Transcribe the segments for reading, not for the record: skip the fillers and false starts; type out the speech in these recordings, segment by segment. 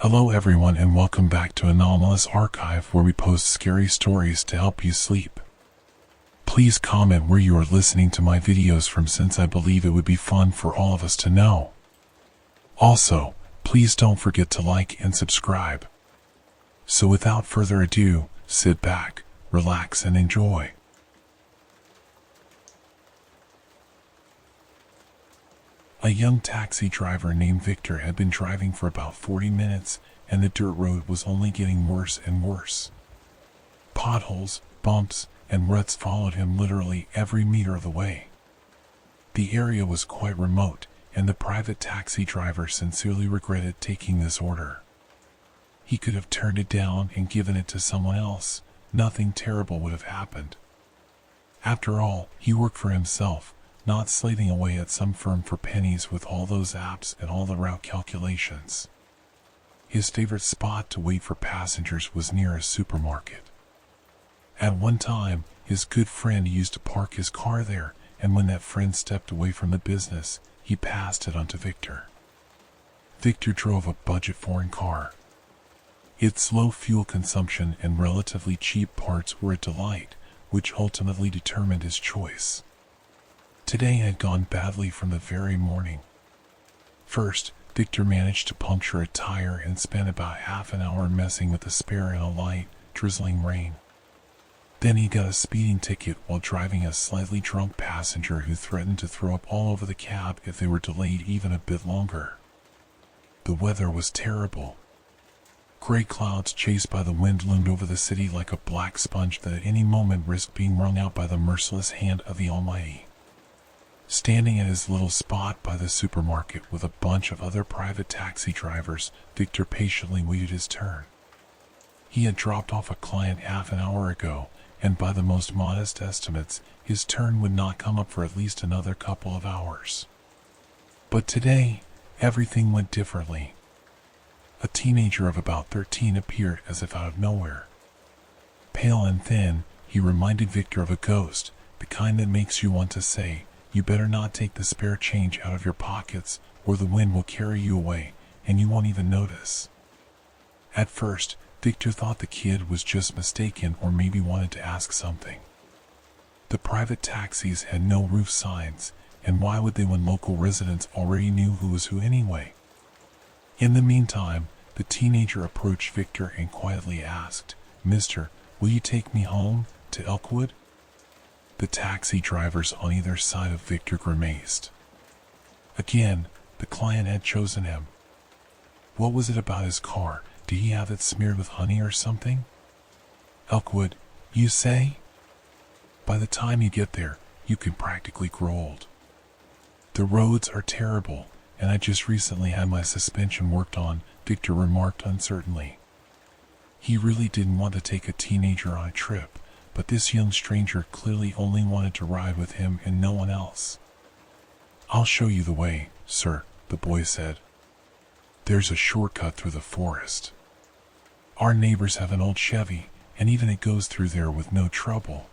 Hello everyone and welcome back to Anomalous Archive, where we post scary stories to help you sleep. Please comment where you are listening to my videos from, since I believe it would be fun for all of us to know. Also, please don't forget to like and subscribe. So without further ado, sit back, relax and enjoy. A young taxi driver named Victor had been driving for about 40 minutes, and the dirt road was only getting worse and worse. Potholes, bumps, and ruts followed him literally every meter of the way. The area was quite remote, and the private taxi driver sincerely regretted taking this order. He could have turned it down and given it to someone else. Nothing terrible would have happened. After all, he worked for himself, not slaving away at some firm for pennies with all those apps and all the route calculations. His favorite spot to wait for passengers was near a supermarket. At one time, his good friend used to park his car there, and when that friend stepped away from the business, he passed it on to Victor. Victor drove a budget foreign car. Its low fuel consumption and relatively cheap parts were a delight, which ultimately determined his choice. Today had gone badly from the very morning. First, Victor managed to puncture a tire and spent about half an hour messing with the spare in a light, drizzling rain. Then he got a speeding ticket while driving a slightly drunk passenger who threatened to throw up all over the cab if they were delayed even a bit longer. The weather was terrible. Gray clouds chased by the wind loomed over the city like a black sponge that at any moment risked being wrung out by the merciless hand of the Almighty. Standing at his little spot by the supermarket with a bunch of other private taxi drivers, Victor patiently waited his turn. He had dropped off a client half an hour ago, and by the most modest estimates, his turn would not come up for at least another couple of hours. But today, everything went differently. A teenager of about 13 appeared as if out of nowhere. Pale and thin, he reminded Victor of a ghost, the kind that makes you want to say, "You better not take the spare change out of your pockets, or the wind will carry you away, and you won't even notice." At first, Victor thought the kid was just mistaken or maybe wanted to ask something. The private taxis had no roof signs, and why would they when local residents already knew who was who anyway? In the meantime, the teenager approached Victor and quietly asked, "Mister, will you take me home, to Elkwood?" The taxi drivers on either side of Victor grimaced. Again, the client had chosen him. What was it about his car? Did he have it smeared with honey or something? Elkwood, you say? By the time you get there, you can practically grow old. The roads are terrible, and I just recently had my suspension worked on, Victor remarked uncertainly. He really didn't want to take a teenager on a trip, but this young stranger clearly only wanted to ride with him and no one else. "I'll show you the way, sir," the boy said. "There's a shortcut through the forest. Our neighbors have an old Chevy, and even it goes through there with no trouble.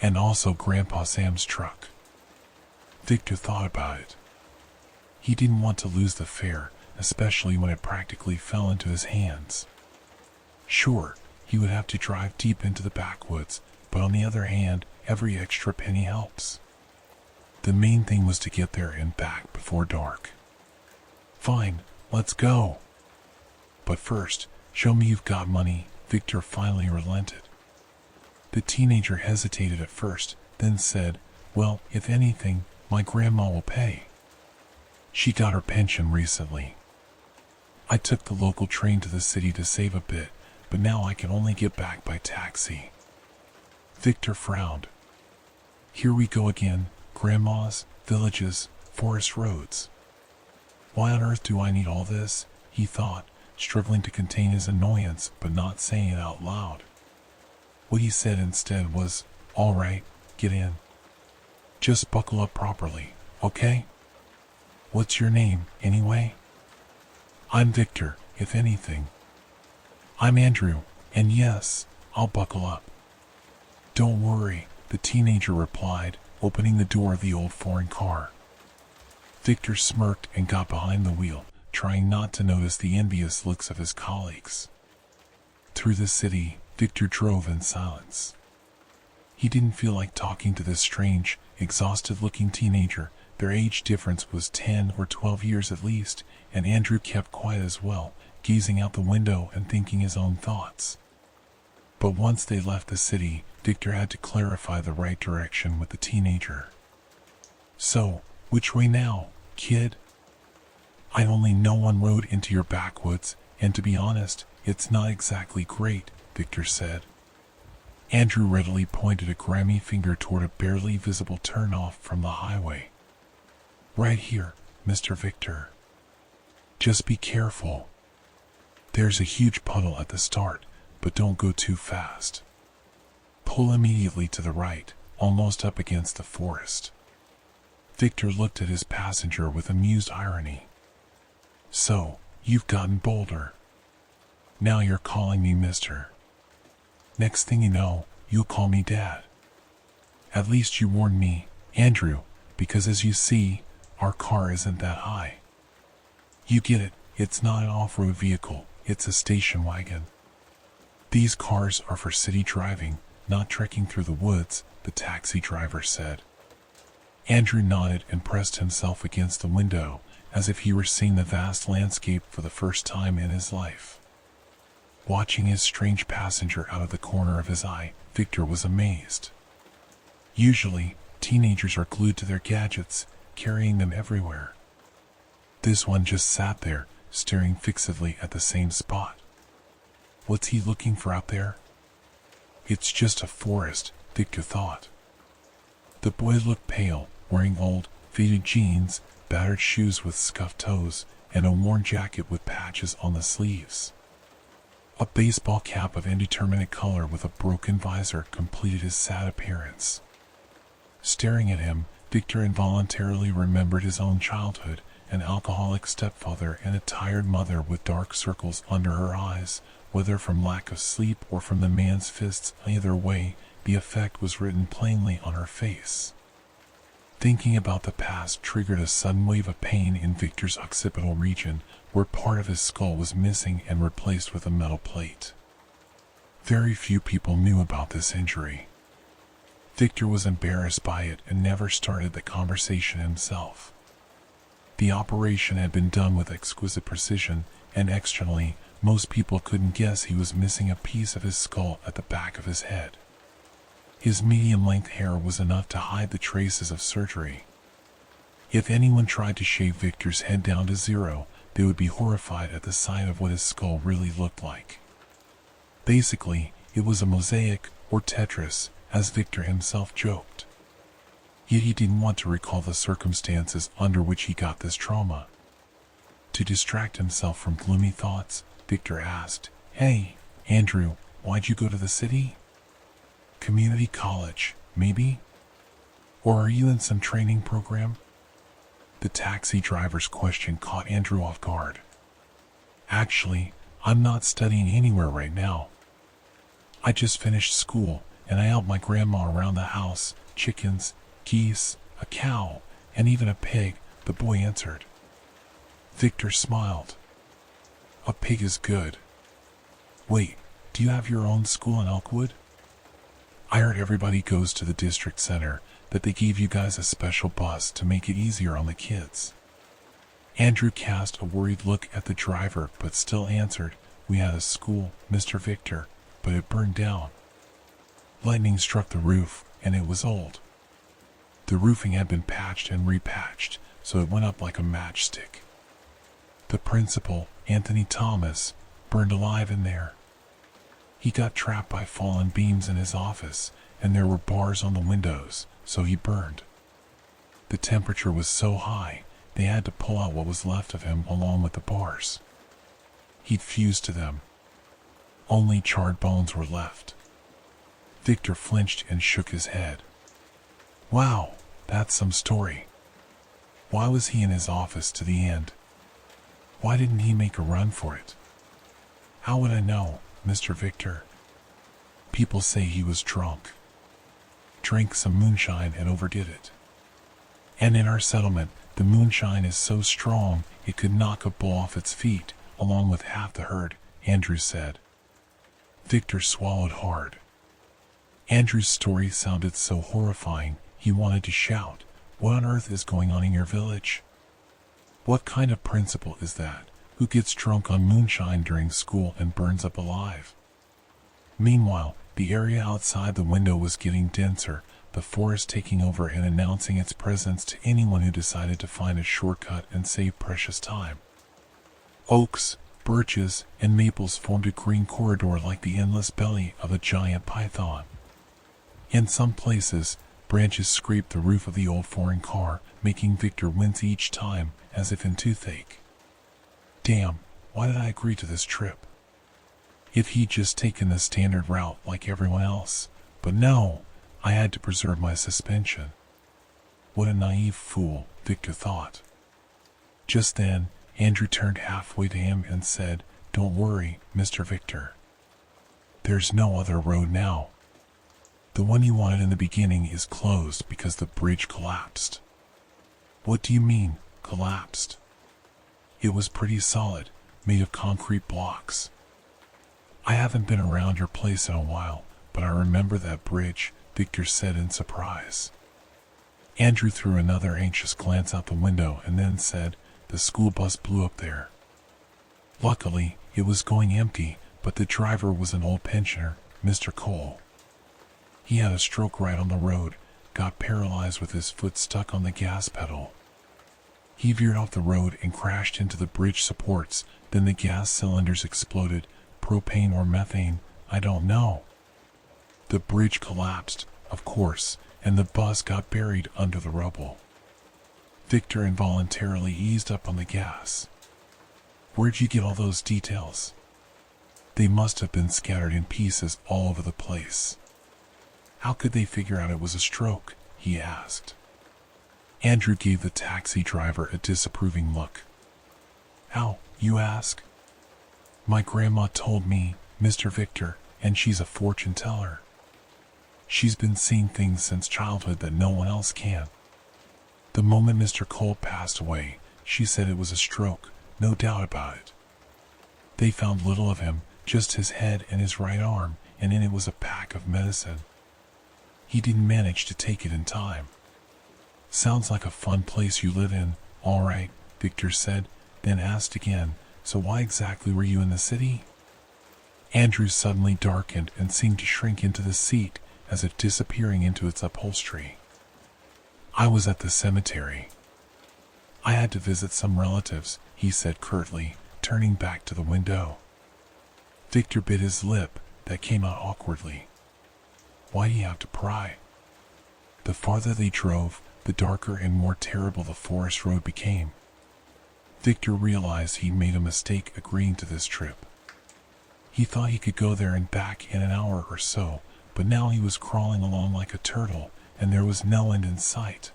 And also Grandpa Sam's truck." Victor thought about it. He didn't want to lose the fare, especially when it practically fell into his hands. Sure, he would have to drive deep into the backwoods, but on the other hand, every extra penny helps. The main thing was to get there and back before dark. "Fine, let's go. But first, show me you've got money," Victor finally relented. The teenager hesitated at first, then said, "Well, if anything, my grandma will pay. She got her pension recently. I took the local train to the city to save a bit, but now I can only get back by taxi." Victor frowned. Here we go again, grandmas, villages, forest roads. Why on earth do I need all this? He thought, struggling to contain his annoyance but not saying it out loud. What he said instead was, "All right, get in. Just buckle up properly, okay? What's your name, anyway?" "I'm Victor, if anything." "I'm Andrew, and yes, I'll buckle up." "Don't worry," the teenager replied, opening the door of the old foreign car. Victor smirked and got behind the wheel, trying not to notice the envious looks of his colleagues. Through the city, Victor drove in silence. He didn't feel like talking to this strange, exhausted-looking teenager. Their age difference was 10 or 12 years at least, and Andrew kept quiet as well, gazing out the window and thinking his own thoughts. But once they left the city, Victor had to clarify the right direction with the teenager. "So, which way now, kid?" "I only know one road into your backwoods, and to be honest, it's not exactly great," Victor said. Andrew readily pointed a grimy finger toward a barely visible turnoff from the highway. "Right here, Mr. Victor. Just be careful. There's a huge puddle at the start, but don't go too fast. Pull immediately to the right, almost up against the forest." Victor looked at his passenger with amused irony. "So, you've gotten bolder. Now you're calling me Mr. Next thing you know, you'll call me Dad. At least you warned me, Andrew, because as you see, our car isn't that high. You get it, it's not an off-road vehicle, it's a station wagon. These cars are for city driving, not trekking through the woods," the taxi driver said. Andrew nodded and pressed himself against the window, as if he were seeing the vast landscape for the first time in his life. Watching his strange passenger out of the corner of his eye, Victor was amazed. Usually, teenagers are glued to their gadgets, carrying them everywhere. This one just sat there, staring fixedly at the same spot. What's he looking for out there? It's just a forest, Victor thought. The boy looked pale, wearing old, faded jeans, battered shoes with scuffed toes, and a worn jacket with patches on the sleeves. A baseball cap of indeterminate color with a broken visor completed his sad appearance. Staring at him, Victor involuntarily remembered his own childhood, an alcoholic stepfather and a tired mother with dark circles under her eyes, whether from lack of sleep or from the man's fists. Either way, the effect was written plainly on her face. Thinking about the past triggered a sudden wave of pain in Victor's occipital region, where part of his skull was missing and replaced with a metal plate. Very few people knew about this injury. Victor was embarrassed by it and never started the conversation himself. The operation had been done with exquisite precision, and externally, most people couldn't guess he was missing a piece of his skull at the back of his head. His medium-length hair was enough to hide the traces of surgery. If anyone tried to shave Victor's head down to zero, they would be horrified at the sight of what his skull really looked like. Basically, it was a mosaic, or Tetris, as Victor himself joked. Yet he didn't want to recall the circumstances under which he got this trauma. To distract himself from gloomy thoughts, Victor asked, "Hey, Andrew, why'd you go to the city? Community college, maybe? Or are you in some training program?" The taxi driver's question caught Andrew off guard. "Actually, I'm not studying anywhere right now. I just finished school, and I help my grandma around the house, chickens, geese, a cow, and even a pig," the boy answered. Victor smiled. "A pig is good. Wait, do you have your own school in Elkwood? I heard everybody goes to the district center, that they gave you guys a special bus to make it easier on the kids." Andrew cast a worried look at the driver but still answered, "We had a school, Mr. Victor, but it burned down. Lightning struck the roof, and it was old. The roofing had been patched and repatched, so it went up like a matchstick. The principal, Anthony Thomas, burned alive in there. He got trapped by fallen beams in his office, and there were bars on the windows, so he burned. The temperature was so high, they had to pull out what was left of him along with the bars. He'd fused to them. Only charred bones were left." Victor flinched and shook his head. "Wow, that's some story. Why was he in his office to the end? Why didn't he make a run for it?" "How would I know, Mr. Victor? People say he was drunk. Drank some moonshine and overdid it. And in our settlement, The moonshine is so strong it could knock a bull off its feet, along with half the herd, Andrew said. Victor swallowed hard. Andrew's story sounded so horrifying, he wanted to shout, "What on earth is going on in your village? What kind of principal is that, who gets drunk on moonshine during school and burns up alive?" Meanwhile, the area outside the window was getting denser, the forest taking over and announcing its presence to anyone who decided to find a shortcut and save precious time. Oaks, birches, and maples formed a green corridor like the endless belly of a giant python. In some places, branches scraped the roof of the old foreign car, making Victor wince each time, as if in toothache. Damn, why did I agree to this trip? If he'd just taken the standard route like everyone else, but no, I had to preserve my suspension. What a naive fool, Victor thought. Just then, Andrew turned halfway to him and said, "Don't worry, Mr. Victor. There's no other road now. The one you wanted in the beginning is closed because the bridge collapsed." "What do you mean, collapsed?" "It was pretty solid, made of concrete blocks. I haven't been around your place in a while, but I remember that bridge," Victor said in surprise. Andrew threw another anxious glance out the window and then said, "The school bus blew up there. Luckily, it was going empty, but the driver was an old pensioner, Mr. Cole. He had a stroke right on the road, got paralyzed with his foot stuck on the gas pedal. He veered off the road and crashed into the bridge supports, then the gas cylinders exploded, propane or methane, I don't know. The bridge collapsed, of course, and the bus got buried under the rubble." Victor involuntarily eased up on the gas. "Where'd you get all those details?" "They must have been scattered in pieces all over the place." "How could they figure out it was a stroke?" he asked. Andrew gave the taxi driver a disapproving look. "How, you ask? My grandma told me, Mr. Victor, and she's a fortune teller. She's been seeing things since childhood that no one else can. The moment Mr. Cole passed away, she said it was a stroke, no doubt about it. They found little of him, just his head and his right arm, and in it was a pack of medicine. He didn't manage to take it in time." "Sounds like a fun place you live in, all right," Victor said, then asked again, "So why exactly were you in the city?" Andrew suddenly darkened and seemed to shrink into the seat, as if disappearing into its upholstery. "I was at the cemetery. I had to visit some relatives," he said curtly, turning back to the window. Victor bit his lip, that came out awkwardly. Why do you have to pry? The farther they drove, the darker and more terrible the forest road became. Victor realized he'd made a mistake agreeing to this trip. He thought he could go there and back in an hour or so, but now he was crawling along like a turtle, and there was no end in sight.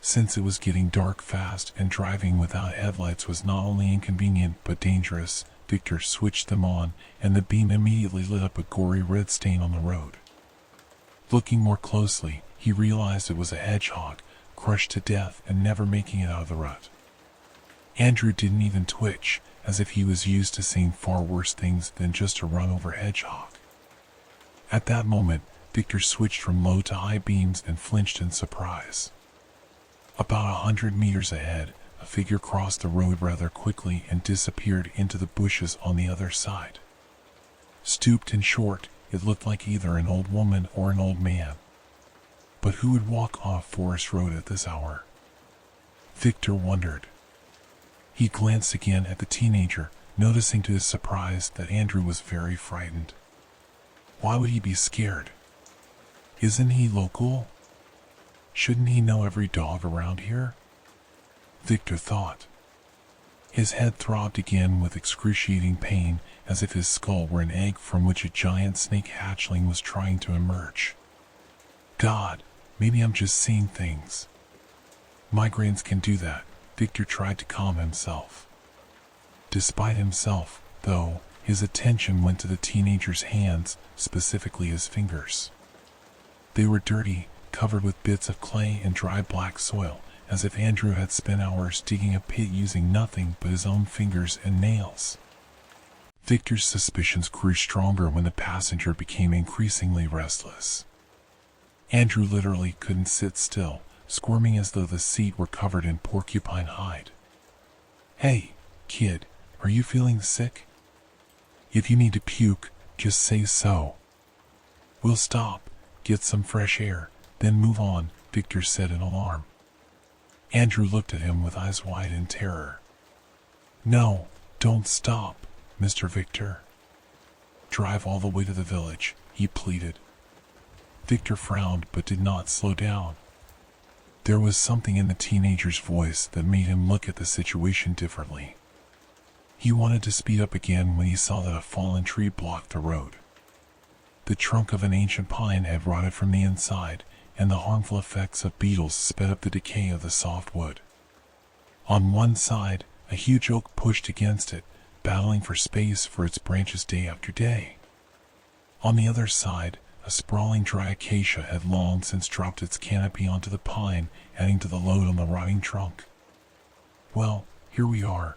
Since it was getting dark fast and driving without headlights was not only inconvenient but dangerous, Victor switched them on, and the beam immediately lit up a gory red stain on the road. Looking more closely, he realized it was a hedgehog, crushed to death and never making it out of the rut. Andrew didn't even twitch, as if he was used to seeing far worse things than just a run-over hedgehog. At that moment, Victor switched from low to high beams and flinched in surprise. About 100 meters ahead, a figure crossed the road rather quickly and disappeared into the bushes on the other side. Stooped and short, it looked like either an old woman or an old man. But who would walk on a forest road at this hour? Victor wondered. He glanced again at the teenager, noticing to his surprise that Andrew was very frightened. Why would he be scared? Isn't he local? Shouldn't he know every dog around here? Victor thought. His head throbbed again with excruciating pain, as if his skull were an egg from which a giant snake hatchling was trying to emerge. God, maybe I'm just seeing things. Migraines can do that, Victor tried to calm himself. Despite himself, though, his attention went to the teenager's hands, specifically his fingers. They were dirty, covered with bits of clay and dry black soil, as if Andrew had spent hours digging a pit using nothing but his own fingers and nails. Victor's suspicions grew stronger when the passenger became increasingly restless. Andrew literally couldn't sit still, squirming as though the seat were covered in porcupine hide. "Hey, kid, are you feeling sick? If you need to puke, just say so. We'll stop, get some fresh air, then move on," Victor said in alarm. Andrew looked at him with eyes wide in terror. "No, don't stop, Mr. Victor. Drive all the way to the village," he pleaded. Victor frowned but did not slow down. There was something in the teenager's voice that made him look at the situation differently. He wanted to speed up again when he saw that a fallen tree blocked the road. The trunk of an ancient pine had rotted from the inside, and the harmful effects of beetles sped up the decay of the soft wood. On one side, a huge oak pushed against it, battling for space for its branches day after day. On the other side, a sprawling dry acacia had long since dropped its canopy onto the pine, adding to the load on the rotting trunk. "Well, here we are.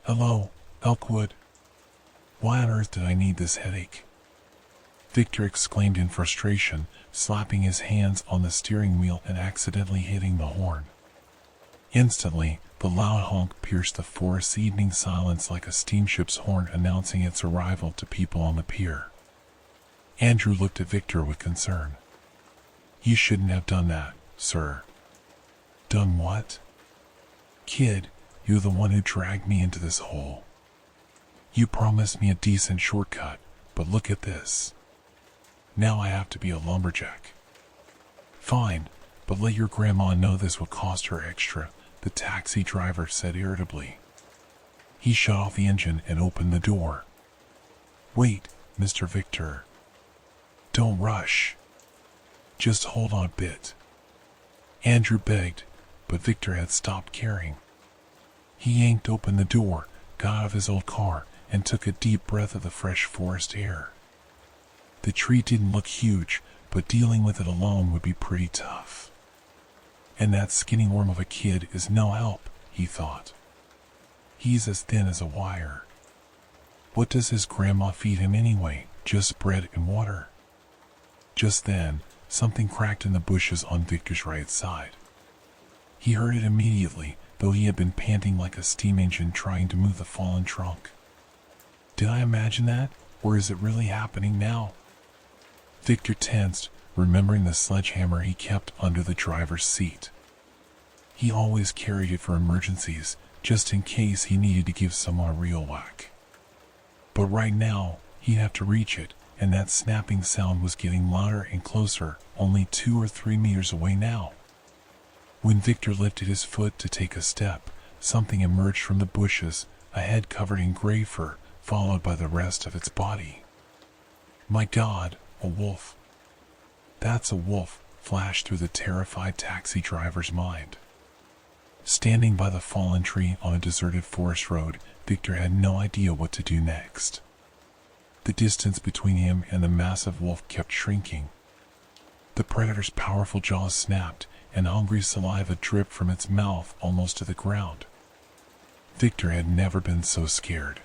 Hello, Elkwood. Why on earth did I need this headache?" Victor exclaimed in frustration, slapping his hands on the steering wheel and accidentally hitting the horn. Instantly, the loud honk pierced the forest's evening silence like a steamship's horn announcing its arrival to people on the pier. Andrew looked at Victor with concern. "You shouldn't have done that, sir." "Done what?" "Kid, you're the one who dragged me into this hole. You promised me a decent shortcut, but look at this. Now I have to be a lumberjack." "Fine, but let your grandma know this will cost her extra," the taxi driver said irritably. He shut off the engine and opened the door. "Wait, Mr. Victor. Don't rush. Just hold on a bit." Andrew begged, but Victor had stopped caring. He yanked open the door, got out of his old car, and took a deep breath of the fresh forest air. The tree didn't look huge, but dealing with it alone would be pretty tough. And that skinny worm of a kid is no help, he thought. He's as thin as a wire. What does his grandma feed him anyway? Just bread and water? Just then, something cracked in the bushes on Victor's right side. He heard it immediately, though he had been panting like a steam engine trying to move the fallen trunk. Did I imagine that, or is it really happening now? Victor tensed, remembering the sledgehammer he kept under the driver's seat. He always carried it for emergencies, just in case he needed to give someone a real whack. But right now, he'd have to reach it, and that snapping sound was getting louder and closer, only 2 or 3 meters away now. When Victor lifted his foot to take a step, something emerged from the bushes, a head covered in gray fur, followed by the rest of its body. "My God, a wolf. That's a wolf," flashed through the terrified taxi driver's mind. Standing by the fallen tree on a deserted forest road, Victor had no idea what to do next. The distance between him and the massive wolf kept shrinking. The predator's powerful jaws snapped, and hungry saliva dripped from its mouth almost to the ground. Victor had never been so scared.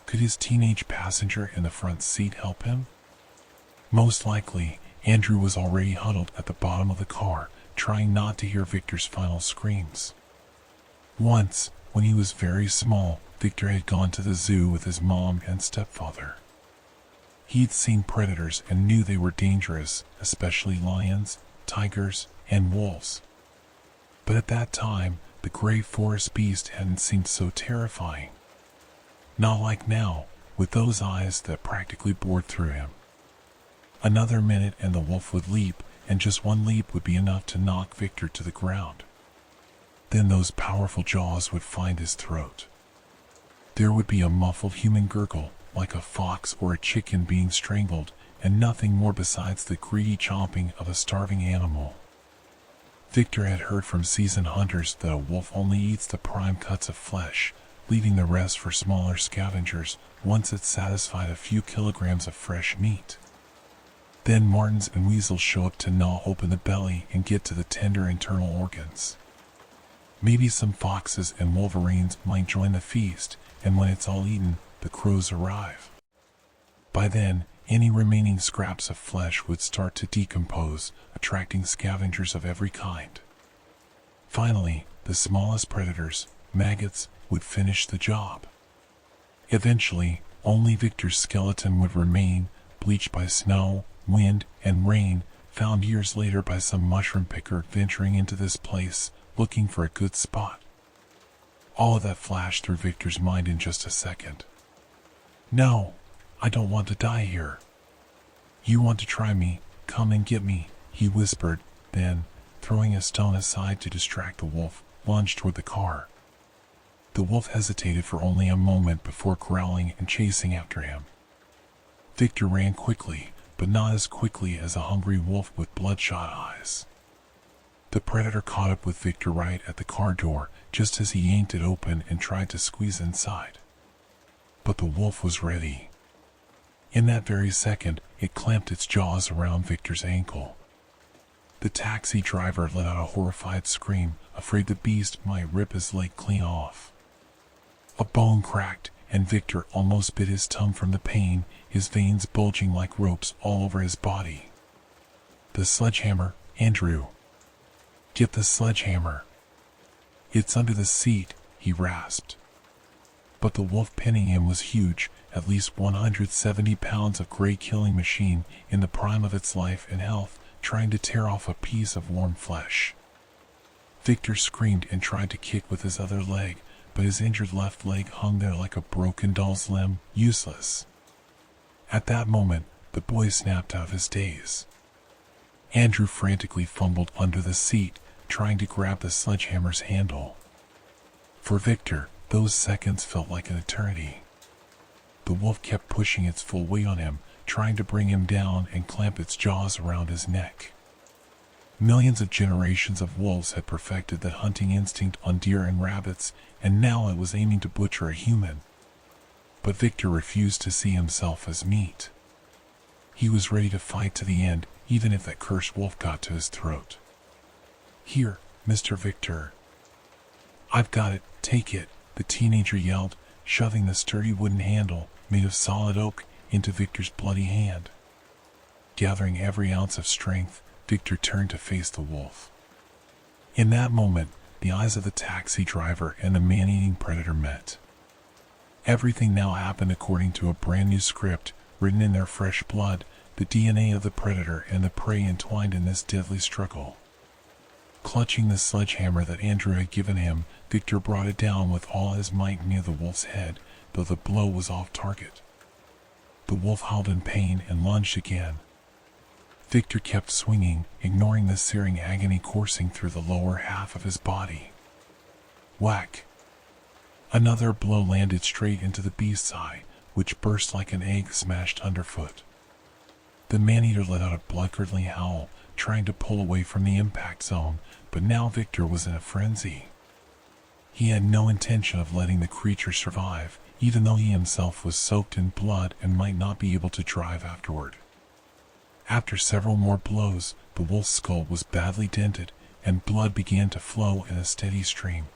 Could his teenage passenger in the front seat help him? Most likely, Andrew was already huddled at the bottom of the car, trying not to hear Victor's final screams. Once, when he was very small, Victor had gone to the zoo with his mom and stepfather. He'd seen predators and knew they were dangerous, especially lions, tigers, and wolves. But at that time, the gray forest beast hadn't seemed so terrifying. Not like now, with those eyes that practically bored through him. Another minute and the wolf would leap, and just one leap would be enough to knock Victor to the ground. Then those powerful jaws would find his throat. There would be a muffled human gurgle, like a fox or a chicken being strangled, and nothing more besides the greedy chomping of a starving animal. Victor had heard from seasoned hunters that a wolf only eats the prime cuts of flesh, leaving the rest for smaller scavengers once it's satisfied a few kilograms of fresh meat. Then martens and weasels show up to gnaw open the belly and get to the tender internal organs. Maybe some foxes and wolverines might join the feast, and when it's all eaten, the crows arrive. By then, any remaining scraps of flesh would start to decompose, attracting scavengers of every kind. Finally, the smallest predators, maggots, would finish the job. Eventually, only Victor's skeleton would remain, bleached by snow, wind, and rain, found years later by some mushroom picker venturing into this place, looking for a good spot. All of that flashed through Victor's mind in just a second. "No, I don't want to die here. You want to try me, come and get me," he whispered, then, throwing a stone aside to distract the wolf, lunged toward the car. The wolf hesitated for only a moment before growling and chasing after him. Victor ran quickly, but not as quickly as a hungry wolf with bloodshot eyes. The predator caught up with Victor right at the car door, just as he yanked it open and tried to squeeze inside. But the wolf was ready. In that very second, it clamped its jaws around Victor's ankle. The taxi driver let out a horrified scream, afraid the beast might rip his leg clean off. A bone cracked, and Victor almost bit his tongue from the pain, his veins bulging like ropes all over his body. "The sledgehammer, Andrew. Get the sledgehammer. It's under the seat," he rasped. But the wolf pinning him was huge, at least 170 pounds of gray killing machine in the prime of its life and health, trying to tear off a piece of warm flesh. Victor screamed and tried to kick with his other leg, but his injured left leg hung there like a broken doll's limb, useless. At that moment, the boy snapped out of his daze. Andrew frantically fumbled under the seat, trying to grab the sledgehammer's handle. For Victor, those seconds felt like an eternity. The wolf kept pushing its full weight on him, trying to bring him down and clamp its jaws around his neck. Millions of generations of wolves had perfected that hunting instinct on deer and rabbits, and now it was aiming to butcher a human. But Victor refused to see himself as meat. He was ready to fight to the end, even if that cursed wolf got to his throat. "Here, Mr. Victor. I've got it, take it," the teenager yelled, shoving the sturdy wooden handle, made of solid oak, into Victor's bloody hand. Gathering every ounce of strength, Victor turned to face the wolf. In that moment, the eyes of the taxi driver and the man-eating predator met. Everything now happened according to a brand new script, written in their fresh blood, the DNA of the predator and the prey entwined in this deadly struggle. Clutching the sledgehammer that Andrew had given him, Victor brought it down with all his might near the wolf's head, though the blow was off target. The wolf howled in pain and lunged again. Victor kept swinging, ignoring the searing agony coursing through the lower half of his body. Whack! Another blow landed straight into the beast's eye, which burst like an egg smashed underfoot. The man-eater let out a blood-curdling howl, trying to pull away from the impact zone, but now Victor was in a frenzy. He had no intention of letting the creature survive, even though he himself was soaked in blood and might not be able to drive afterward. After several more blows, the wolf's skull was badly dented, and blood began to flow in a steady stream.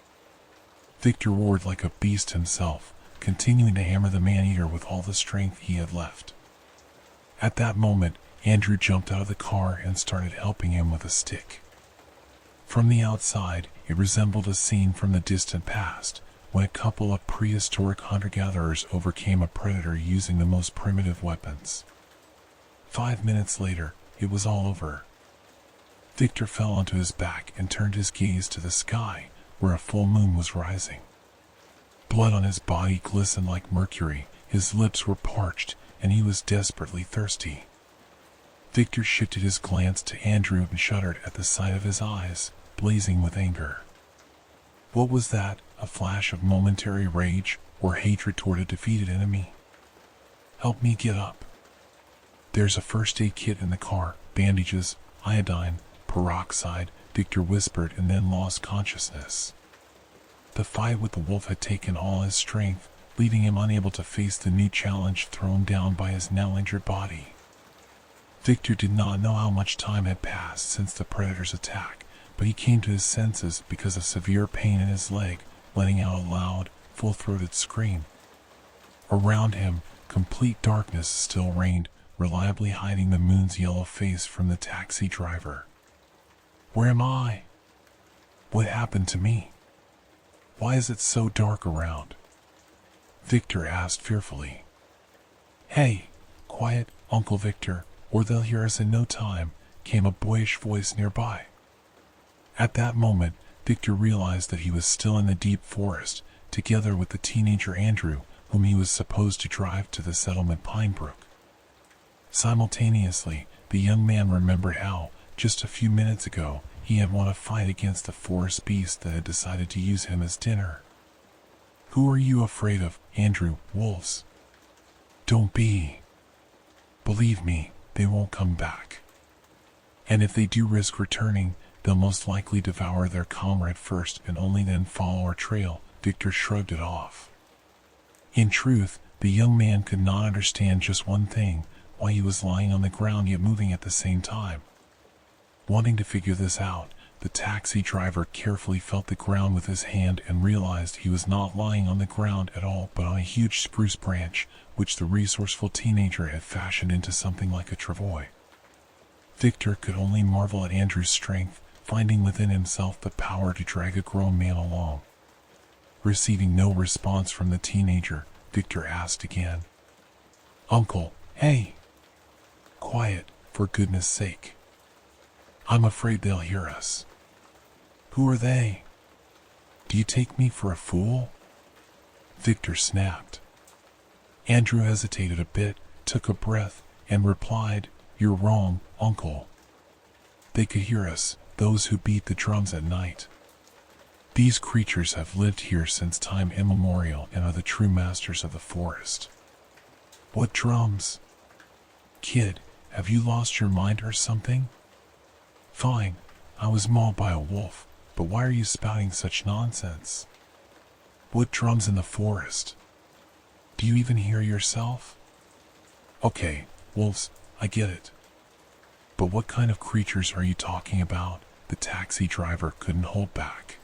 Victor roared like a beast himself, continuing to hammer the man-eater with all the strength he had left. At that moment, Andrew jumped out of the car and started helping him with a stick. From the outside, it resembled a scene from the distant past, when a couple of prehistoric hunter-gatherers overcame a predator using the most primitive weapons. 5 minutes later, it was all over. Victor fell onto his back and turned his gaze to the sky, where a full moon was rising. Blood on his body glistened like mercury, his lips were parched, and he was desperately thirsty. Victor shifted his glance to Andrew and shuddered at the sight of his eyes, blazing with anger. What was that, a flash of momentary rage, or hatred toward a defeated enemy? "Help me get up. There's a first aid kit in the car, bandages, iodine, peroxide," Victor whispered and then lost consciousness. The fight with the wolf had taken all his strength, leaving him unable to face the new challenge thrown down by his now injured body. Victor did not know how much time had passed since the predator's attack, but he came to his senses because of severe pain in his leg, letting out a loud, full-throated scream. Around him, complete darkness still reigned, reliably hiding the moon's yellow face from the taxi driver. Where am I? What happened to me? Why is it so dark around? Victor asked fearfully. Hey, quiet, Uncle Victor, or they'll hear us in no time, came a boyish voice nearby. At that moment, Victor realized that he was still in the deep forest, together with the teenager Andrew, whom he was supposed to drive to the settlement Pinebrook. Simultaneously, the young man remembered how, just a few minutes ago, he had won a fight against the forest beast that had decided to use him as dinner. Who are you afraid of, Andrew? Wolves? Don't be. Believe me, they won't come back. And if they do risk returning, they'll most likely devour their comrade first and only then follow our trail. Victor shrugged it off. In truth, the young man could not understand just one thing, why he was lying on the ground yet moving at the same time. Wanting to figure this out, the taxi driver carefully felt the ground with his hand and realized he was not lying on the ground at all but on a huge spruce branch, which the resourceful teenager had fashioned into something like a travois. Victor could only marvel at Andrew's strength, finding within himself the power to drag a grown man along. Receiving no response from the teenager, Victor asked again. Uncle, hey! Quiet, for goodness sake. I'm afraid they'll hear us. Who are they? Do you take me for a fool? Victor snapped. Andrew hesitated a bit, took a breath, and replied, You're wrong, Uncle. They could hear us, those who beat the drums at night. These creatures have lived here since time immemorial and are the true masters of the forest. What drums? Kid, have you lost your mind or something? Fine, I was mauled by a wolf, but why are you spouting such nonsense? What drums in the forest? Do you even hear yourself? Okay, wolves, I get it. But what kind of creatures are you talking about? The taxi driver couldn't hold back.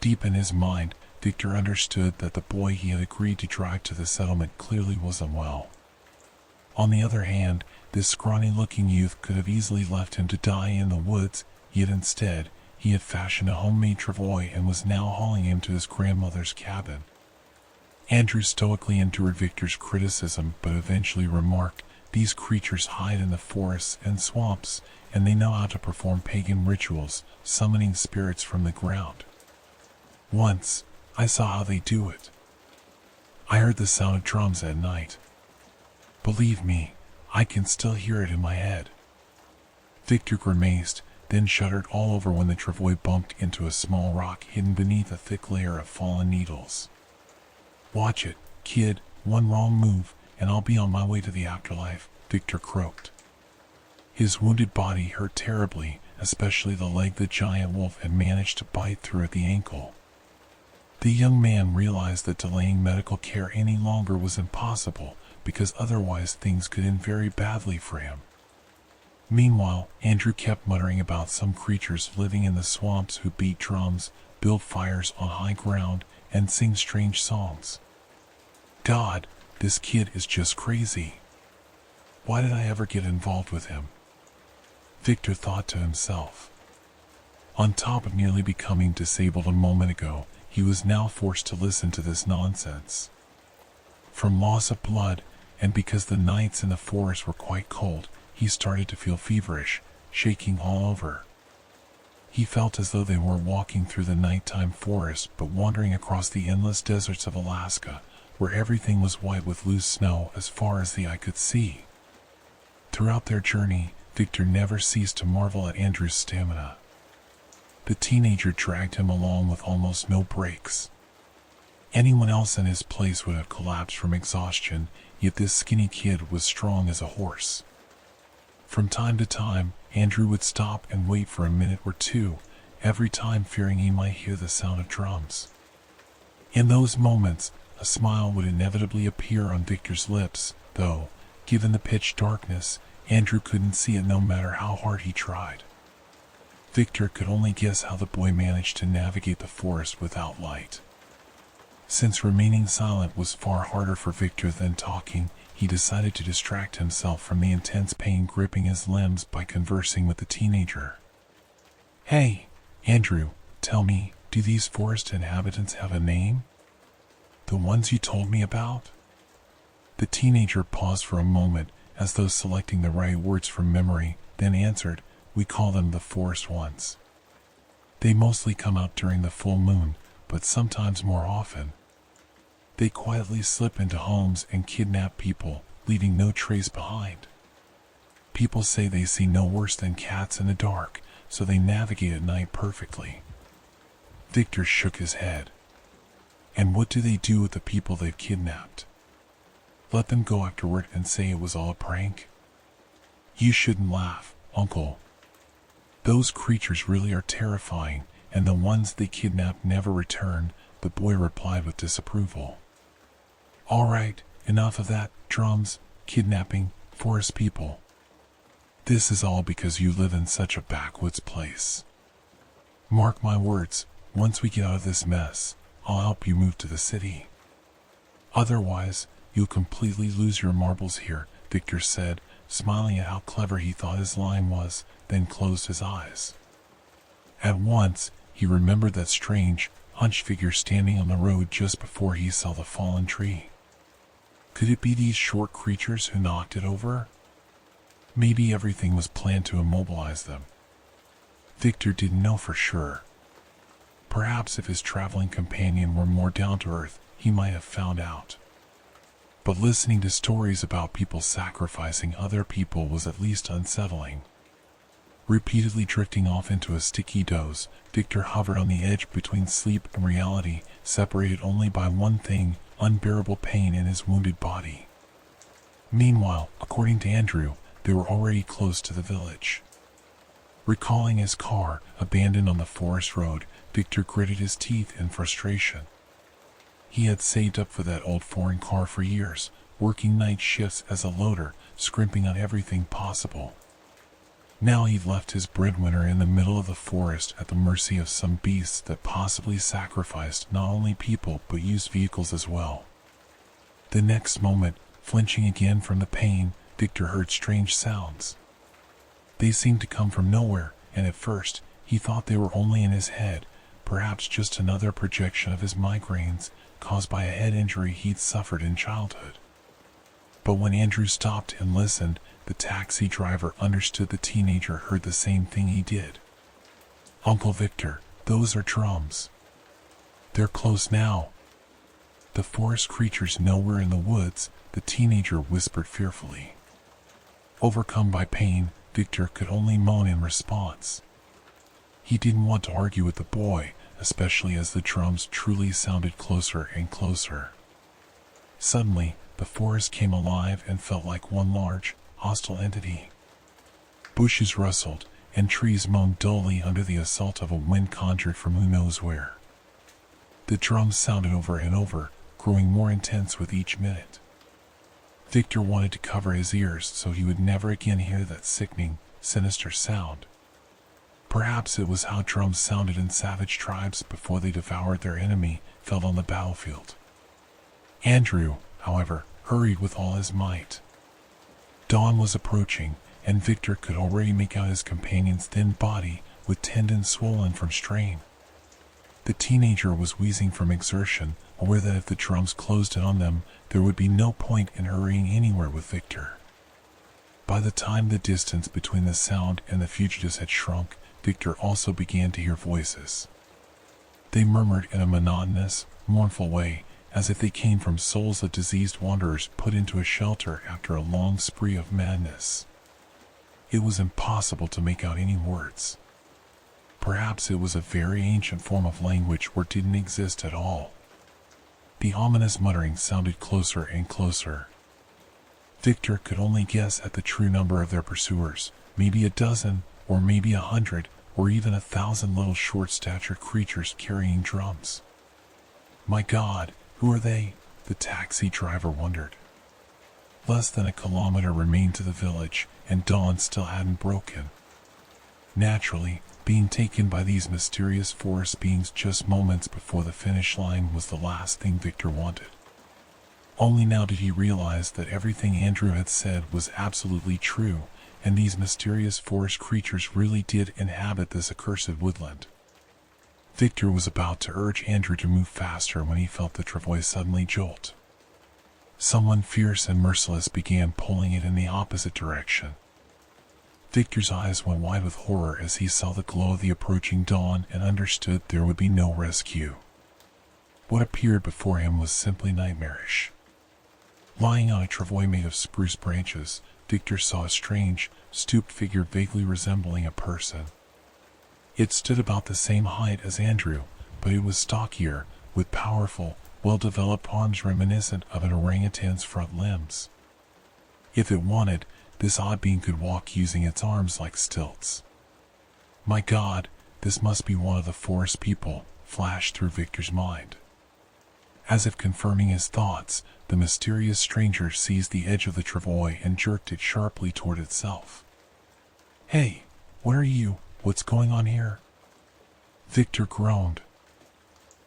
Deep in his mind, Victor understood that the boy he had agreed to drive to the settlement clearly was unwell. On the other hand, this scrawny-looking youth could have easily left him to die in the woods, yet instead, he had fashioned a homemade travois and was now hauling him to his grandmother's cabin. Andrew stoically endured Victor's criticism but eventually remarked, These creatures hide in the forests and swamps, and they know how to perform pagan rituals, summoning spirits from the ground. Once, I saw how they do it. I heard the sound of drums at night. Believe me, I can still hear it in my head. Victor grimaced, then shuddered all over when the travois bumped into a small rock hidden beneath a thick layer of fallen needles. Watch it, kid, one wrong move, and I'll be on my way to the afterlife, Victor croaked. His wounded body hurt terribly, especially the leg the giant wolf had managed to bite through at the ankle. The young man realized that delaying medical care any longer was impossible, because otherwise things could end very badly for him. Meanwhile, Andrew kept muttering about some creatures living in the swamps who beat drums, build fires on high ground, and sing strange songs. God, this kid is just crazy. Why did I ever get involved with him? Victor thought to himself. On top of nearly becoming disabled a moment ago, he was now forced to listen to this nonsense. From loss of blood, and because the nights in the forest were quite cold, he started to feel feverish, shaking all over. He felt as though they were walking through the nighttime forest but wandering across the endless deserts of Alaska, where everything was white with loose snow as far as the eye could see. Throughout their journey, Victor never ceased to marvel at Andrew's stamina. The teenager dragged him along with almost no breaks. Anyone else in his place would have collapsed from exhaustion, yet this skinny kid was strong as a horse. From time to time, Andrew would stop and wait for a minute or two, every time fearing he might hear the sound of drums. In those moments, a smile would inevitably appear on Victor's lips, though, given the pitch darkness, Andrew couldn't see it no matter how hard he tried. Victor could only guess how the boy managed to navigate the forest without light. Since remaining silent was far harder for Victor than talking, he decided to distract himself from the intense pain gripping his limbs by conversing with the teenager. "Hey, Andrew, tell me, do these forest inhabitants have a name? The ones you told me about?" The teenager paused for a moment, as though selecting the right words from memory, then answered, "We call them the forest ones. They mostly come out during the full moon, but sometimes more often. They quietly slip into homes and kidnap people, leaving no trace behind. People say they see no worse than cats in the dark, so they navigate at night perfectly." Victor shook his head. "And what do they do with the people they've kidnapped? Let them go afterward and say it was all a prank?" "You shouldn't laugh, Uncle. Those creatures really are terrifying, and the ones they kidnap never return," the boy replied with disapproval. "All right, enough of that, drums, kidnapping, forest people. This is all because you live in such a backwoods place. Mark my words, once we get out of this mess, I'll help you move to the city. Otherwise, you'll completely lose your marbles here," Victor said, smiling at how clever he thought his line was, then closed his eyes. At once, he remembered that strange, hunched figure standing on the road just before he saw the fallen tree. Could it be these short creatures who knocked it over? Maybe everything was planned to immobilize them. Victor didn't know for sure. Perhaps if his traveling companion were more down to earth, he might have found out. But listening to stories about people sacrificing other people was at least unsettling. Repeatedly drifting off into a sticky doze, Victor hovered on the edge between sleep and reality, separated only by one thing: unbearable pain in his wounded body. Meanwhile, according to Andrew, they were already close to the village. Recalling his car, abandoned on the forest road, Victor gritted his teeth in frustration. He had saved up for that old foreign car for years, working night shifts as a loader, scrimping on everything possible. Now he'd left his breadwinner in the middle of the forest at the mercy of some beasts that possibly sacrificed not only people but used vehicles as well. The next moment, flinching again from the pain, Victor heard strange sounds. They seemed to come from nowhere, and at first, he thought they were only in his head, perhaps just another projection of his migraines, caused by a head injury he'd suffered in childhood. But when Andrew stopped and listened, the taxi driver understood the teenager heard the same thing he did. "Uncle Victor, those are drums. They're close now." "The forest creatures know we're in the woods," the teenager whispered fearfully. Overcome by pain, Victor could only moan in response. He didn't want to argue with the boy, especially as the drums truly sounded closer and closer. Suddenly, the forest came alive and felt like one large, hostile entity. Bushes rustled, and trees moaned dully under the assault of a wind conjured from who knows where. The drums sounded over and over, growing more intense with each minute. Victor wanted to cover his ears so he would never again hear that sickening, sinister sound. Perhaps it was how drums sounded in savage tribes before they devoured their enemy, fell on the battlefield. Andrew, however, hurried with all his might. Dawn was approaching, and Victor could already make out his companion's thin body, with tendons swollen from strain. The teenager was wheezing from exertion, aware that if the drums closed in on them, there would be no point in hurrying anywhere with Victor. By the time the distance between the sound and the fugitives had shrunk, Victor also began to hear voices. They murmured in a monotonous, mournful way, as if they came from souls of diseased wanderers put into a shelter after a long spree of madness. It was impossible to make out any words. Perhaps it was a very ancient form of language or didn't exist at all. The ominous muttering sounded closer and closer. Victor could only guess at the true number of their pursuers, maybe a dozen, or maybe 100, or even 1,000 little short-statured creatures carrying drums. My God, who are they? The taxi driver wondered. Less than a kilometer remained to the village, and dawn still hadn't broken. Naturally, being taken by these mysterious forest beings just moments before the finish line was the last thing Victor wanted. Only now did he realize that everything Andrew had said was absolutely true, and these mysterious forest creatures really did inhabit this accursed woodland. Victor was about to urge Andrew to move faster when he felt the travois suddenly jolt. Someone fierce and merciless began pulling it in the opposite direction. Victor's eyes went wide with horror as he saw the glow of the approaching dawn and understood there would be no rescue. What appeared before him was simply nightmarish. Lying on a travois made of spruce branches, Victor saw a strange, stooped figure vaguely resembling a person. It stood about the same height as Andrew, but it was stockier, with powerful, well-developed arms reminiscent of an orangutan's front limbs. If it wanted, this odd being could walk using its arms like stilts. My God, this must be one of the forest people, flashed through Victor's mind. As if confirming his thoughts, the mysterious stranger seized the edge of the travois and jerked it sharply toward itself. Hey, what are you? What's going on here? Victor groaned.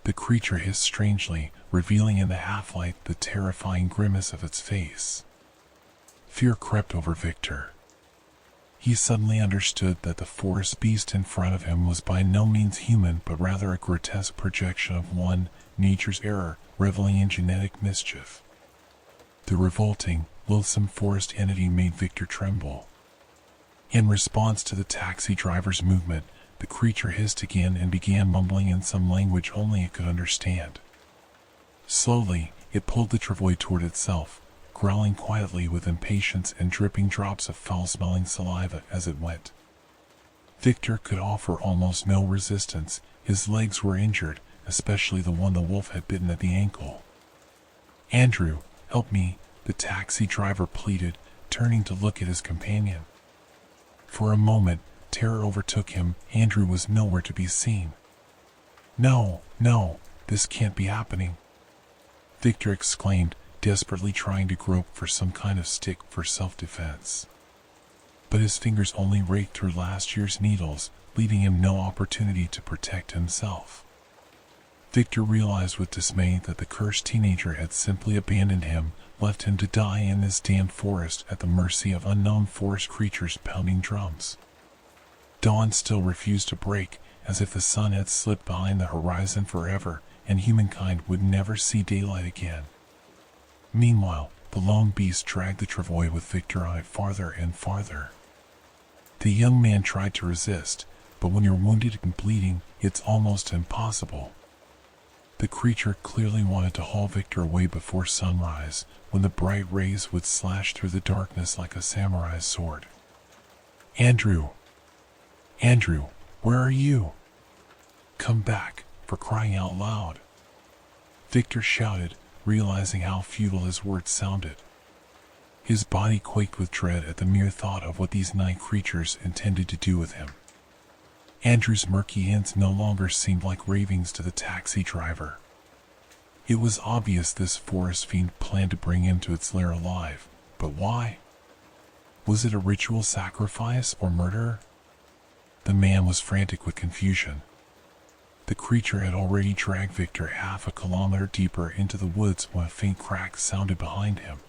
The creature hissed strangely, revealing in the half-light the terrifying grimace of its face. Fear crept over Victor. He suddenly understood that the forest beast in front of him was by no means human, but rather a grotesque projection of one, nature's error, reveling in genetic mischief. The revolting, loathsome forest entity made Victor tremble. In response to the taxi driver's movement, the creature hissed again and began mumbling in some language only it could understand. Slowly, it pulled the travois toward itself, growling quietly with impatience and dripping drops of foul-smelling saliva as it went. Victor could offer almost no resistance. His legs were injured, especially the one the wolf had bitten at the ankle. Andrew, help me, the taxi driver pleaded, turning to look at his companion. For a moment, terror overtook him. Andrew was nowhere to be seen. No, this can't be happening, Victor exclaimed, desperately trying to grope for some kind of stick for self-defense. But his fingers only raked through last year's needles, leaving him no opportunity to protect himself. Victor realized with dismay that the cursed teenager had simply abandoned him, left him to die in this damned forest at the mercy of unknown forest creatures pounding drums. Dawn still refused to break, as if the sun had slipped behind the horizon forever, and humankind would never see daylight again. Meanwhile, the lone beast dragged the travois with Victor on it farther and farther. The young man tried to resist, but when you're wounded and bleeding, it's almost impossible. The creature clearly wanted to haul Victor away before sunrise, when the bright rays would slash through the darkness like a samurai's sword. Andrew, where are you? Come back, for crying out loud, Victor shouted, realizing how futile his words sounded. His body quaked with dread at the mere thought of what these night creatures intended to do with him. Andrew's murky hints no longer seemed like ravings to the taxi driver. It was obvious this forest fiend planned to bring him to its lair alive, but why? Was it a ritual sacrifice or murder? The man was frantic with confusion. The creature had already dragged Victor half a kilometer deeper into the woods when a faint crack sounded behind him.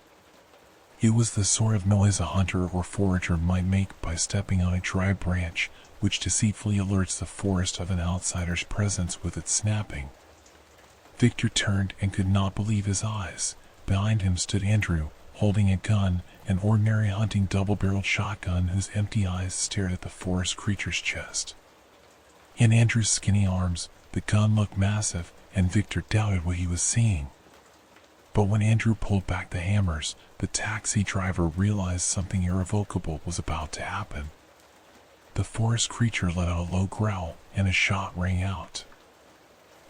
It was the sort of noise a hunter or forager might make by stepping on a dry branch, which deceitfully alerts the forest of an outsider's presence with its snapping. Victor turned and could not believe his eyes. Behind him stood Andrew, holding a gun, an ordinary hunting double-barreled shotgun whose empty eyes stared at the forest creature's chest. In Andrew's skinny arms, the gun looked massive, and Victor doubted what he was seeing. But when Andrew pulled back the hammers, the taxi driver realized something irrevocable was about to happen. The forest creature let out a low growl, and a shot rang out.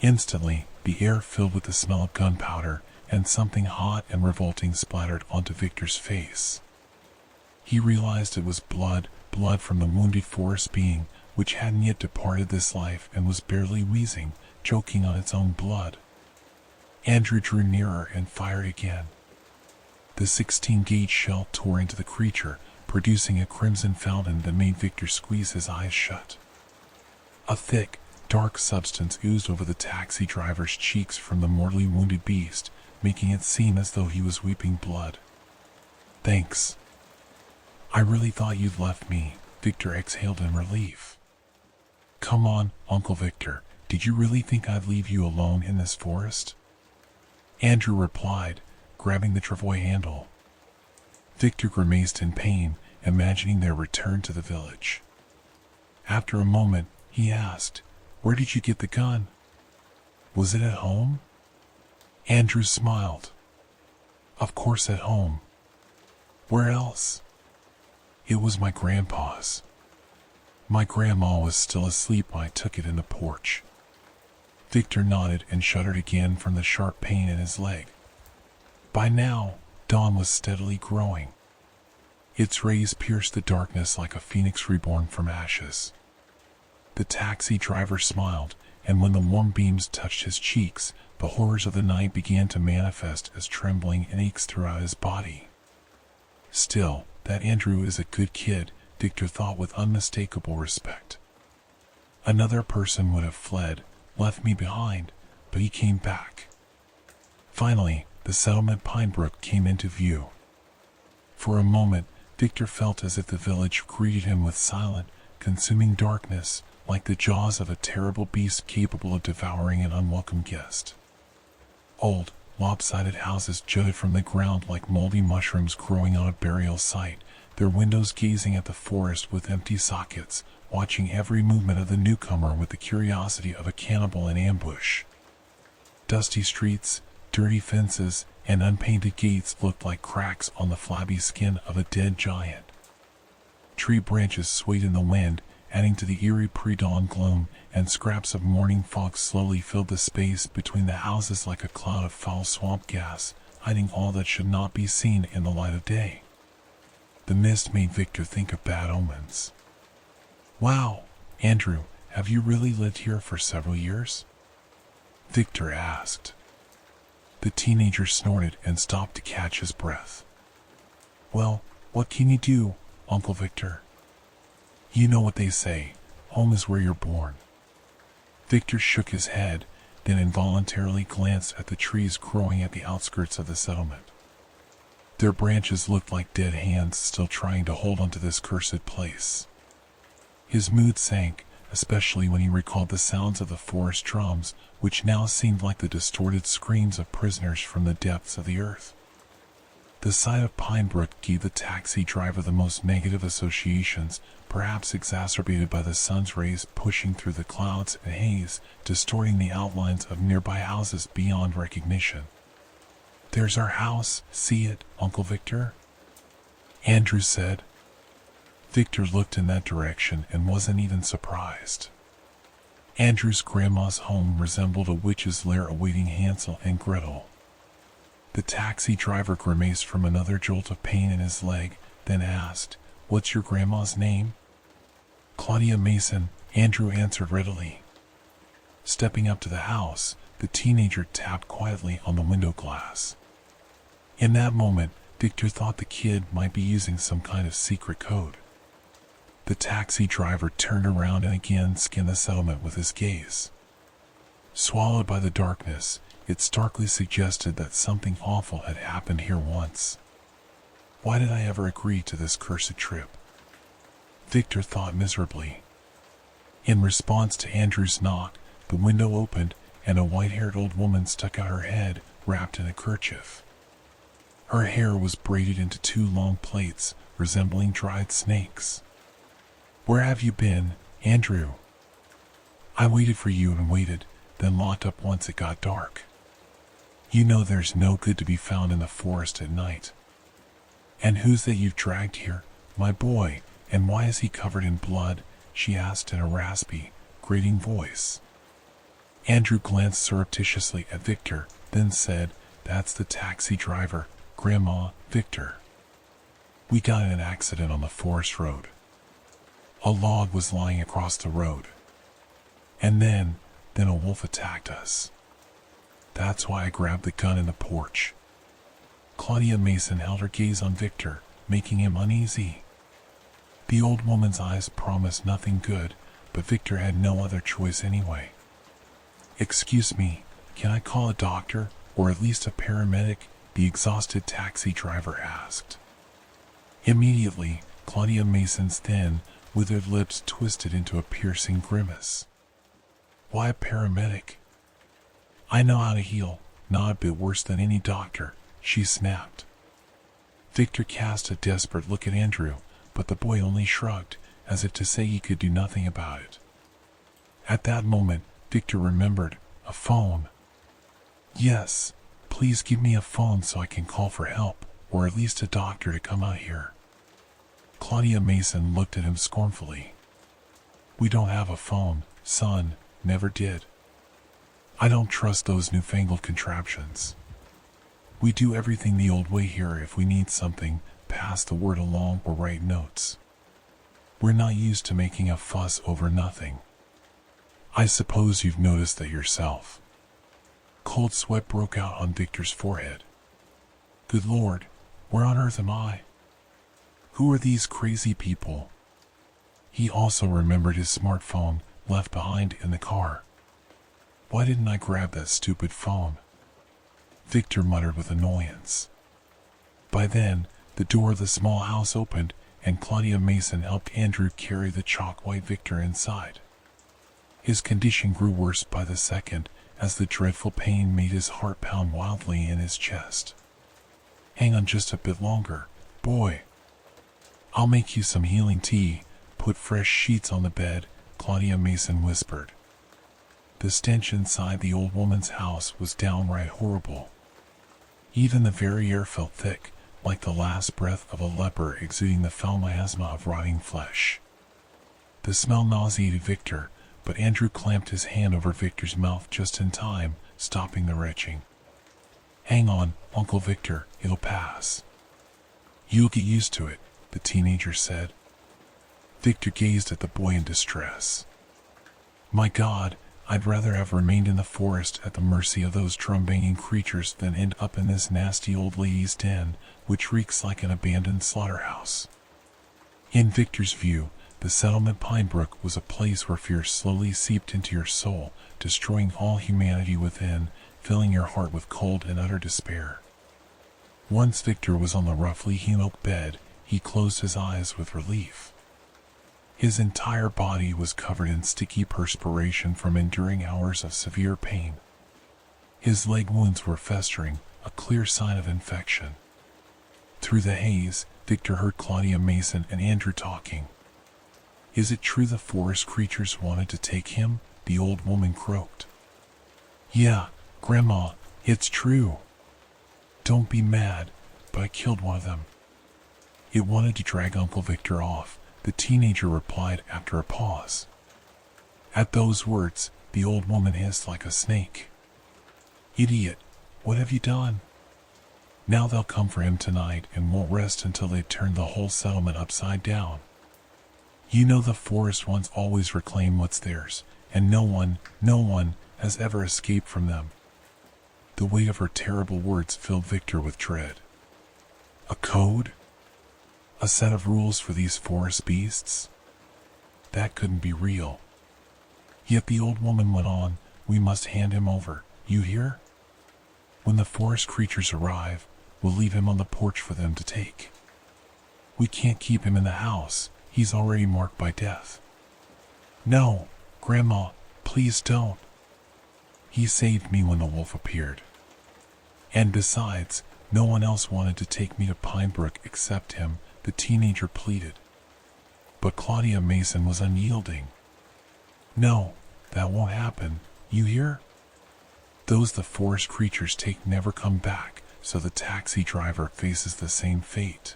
Instantly, the air filled with the smell of gunpowder, and something hot and revolting splattered onto Victor's face. He realized it was blood from the wounded forest being, which hadn't yet departed this life and was barely wheezing, choking on its own blood. Andrew drew nearer and fired again. The 16-gauge shell tore into the creature, producing a crimson fountain that made Victor squeeze his eyes shut. A thick, dark substance oozed over the taxi driver's cheeks from the mortally wounded beast, making it seem as though he was weeping blood. "Thanks. I really thought you'd left me," Victor exhaled in relief. "Come on, Uncle Victor, did you really think I'd leave you alone in this forest?" Andrew replied, grabbing the travois handle. Victor grimaced in pain, imagining their return to the village. After a moment, he asked, "Where did you get the gun? Was it at home?" Andrew smiled. "Of course at home. Where else?" "It was my grandpa's. My grandma was still asleep when I took it in the porch." Victor nodded and shuddered again from the sharp pain in his leg. By now, dawn was steadily growing. Its rays pierced the darkness like a phoenix reborn from ashes. The taxi driver smiled, and when the warm beams touched his cheeks, the horrors of the night began to manifest as trembling and aches throughout his body. Still, that Andrew is a good kid, Victor thought with unmistakable respect. Another person would have fled, left me behind, but he came back. Finally, the settlement Pinebrook came into view. For a moment, Victor felt as if the village greeted him with silent, consuming darkness, like the jaws of a terrible beast capable of devouring an unwelcome guest. Old, lopsided houses jutted from the ground like moldy mushrooms growing on a burial site, their windows gazing at the forest with empty sockets, watching every movement of the newcomer with the curiosity of a cannibal in ambush. Dusty streets, dirty fences, and unpainted gates looked like cracks on the flabby skin of a dead giant. Tree branches swayed in the wind, adding to the eerie pre-dawn gloom, and scraps of morning fog slowly filled the space between the houses like a cloud of foul swamp gas, hiding all that should not be seen in the light of day. The mist made Victor think of bad omens. "Wow, Andrew, have you really lived here for several years?" Victor asked. The teenager snorted and stopped to catch his breath. "Well, what can you do, Uncle Victor? You know what they say, home is where you're born." Victor shook his head, then involuntarily glanced at the trees growing at the outskirts of the settlement. Their branches looked like dead hands still trying to hold onto this cursed place. His mood sank, especially when he recalled the sounds of the forest drums, which now seemed like the distorted screams of prisoners from the depths of the earth. The sight of Pinebrook gave the taxi driver the most negative associations, perhaps exacerbated by the sun's rays pushing through the clouds and haze, distorting the outlines of nearby houses beyond recognition. "There's our house, see it, Uncle Victor?" Andrew said. Victor looked in that direction and wasn't even surprised. Andrew's grandma's home resembled a witch's lair awaiting Hansel and Gretel. The taxi driver grimaced from another jolt of pain in his leg, then asked, "What's your grandma's name?" "Claudia Mason," Andrew answered readily. Stepping up to the house, the teenager tapped quietly on the window glass. In that moment, Victor thought the kid might be using some kind of secret code. The taxi driver turned around and again scanned the settlement with his gaze. Swallowed by the darkness, it starkly suggested that something awful had happened here once. Why did I ever agree to this cursed trip? Victor thought miserably. In response to Andrew's knock, the window opened and a white-haired old woman stuck out her head, wrapped in a kerchief. Her hair was braided into two long plaits, resembling dried snakes. "Where have you been, Andrew?" "I waited for you and waited, then locked up once it got dark. You know there's no good to be found in the forest at night." "And who's that you've dragged here, my boy, and why is he covered in blood?" she asked in a raspy, grating voice. Andrew glanced surreptitiously at Victor, then said, "That's the taxi driver, Grandma, Victor. We got in an accident on the forest road. A log was lying across the road. And then a wolf attacked us. That's why I grabbed the gun in the porch." Claudia Mason held her gaze on Victor, making him uneasy. The old woman's eyes promised nothing good, but Victor had no other choice anyway. "Excuse me, can I call a doctor, or at least a paramedic?" the exhausted taxi driver asked. Immediately, Claudia Mason's thin, withered lips twisted into a piercing grimace. "Why a paramedic? I know how to heal, not a bit worse than any doctor," she snapped. Victor cast a desperate look at Andrew, but the boy only shrugged, as if to say he could do nothing about it. At that moment, Victor remembered a phone. "Yes, please give me a phone so I can call for help, or at least a doctor to come out here." Claudia Mason looked at him scornfully. "We don't have a phone, son, never did. I don't trust those newfangled contraptions. We do everything the old way here. If we need something, pass the word along or write notes. We're not used to making a fuss over nothing. I suppose you've noticed that yourself." Cold sweat broke out on Victor's forehead. "Good Lord, where on earth am I? Who are these crazy people?" He also remembered his smartphone, left behind in the car. "Why didn't I grab that stupid phone?" Victor muttered with annoyance. By then, the door of the small house opened, and Claudia Mason helped Andrew carry the chalk-white Victor inside. His condition grew worse by the second, as the dreadful pain made his heart pound wildly in his chest. "Hang on just a bit longer, boy. I'll make you some healing tea, put fresh sheets on the bed," Claudia Mason whispered. The stench inside the old woman's house was downright horrible. Even the very air felt thick, like the last breath of a leper exuding the foul miasma of rotting flesh. The smell nauseated Victor, but Andrew clamped his hand over Victor's mouth just in time, stopping the retching. "Hang on, Uncle Victor, it'll pass. You'll get used to it," the teenager said. Victor gazed at the boy in distress. "My God, I'd rather have remained in the forest at the mercy of those drum-banging creatures than end up in this nasty old lady's den, which reeks like an abandoned slaughterhouse." In Victor's view, the settlement Pinebrook was a place where fear slowly seeped into your soul, destroying all humanity within, filling your heart with cold and utter despair. Once Victor was on the roughly hewn oak bed, he closed his eyes with relief. His entire body was covered in sticky perspiration from enduring hours of severe pain. His leg wounds were festering, a clear sign of infection. Through the haze, Victor heard Claudia Mason and Andrew talking. "Is it true the forest creatures wanted to take him?" the old woman croaked. "Yeah, Grandma, it's true. Don't be mad, but I killed one of them. It wanted to drag Uncle Victor off," the teenager replied after a pause. At those words, the old woman hissed like a snake. "Idiot, what have you done? Now they'll come for him tonight and won't rest until they've turned the whole settlement upside down. You know the forest ones always reclaim what's theirs, and no one has ever escaped from them." The weight of her terrible words filled Victor with dread. A code? A set of rules for these forest beasts? That couldn't be real. Yet the old woman went on, "We must hand him over, you hear? When the forest creatures arrive, we'll leave him on the porch for them to take. We can't keep him in the house, he's already marked by death." "No, Grandma, please don't. He saved me when the wolf appeared. And besides, no one else wanted to take me to Pinebrook except him," the teenager pleaded. But Claudia Mason was unyielding. "No, that won't happen, you hear? Those the forest creatures take never come back, so the taxi driver faces the same fate.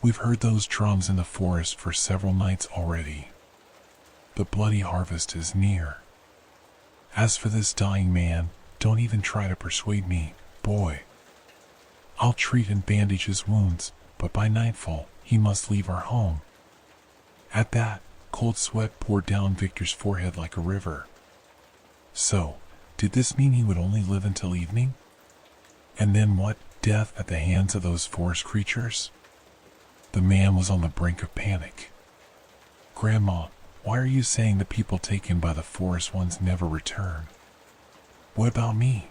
We've heard those drums in the forest for several nights already. The bloody harvest is near. As for this dying man, don't even try to persuade me, boy. I'll treat and bandage his wounds, but by nightfall, he must leave our home." At that, cold sweat poured down Victor's forehead like a river. So, did this mean he would only live until evening? And then what? Death at the hands of those forest creatures? The man was on the brink of panic. Grandma, why are you saying the people taken by the forest ones never return? What about me?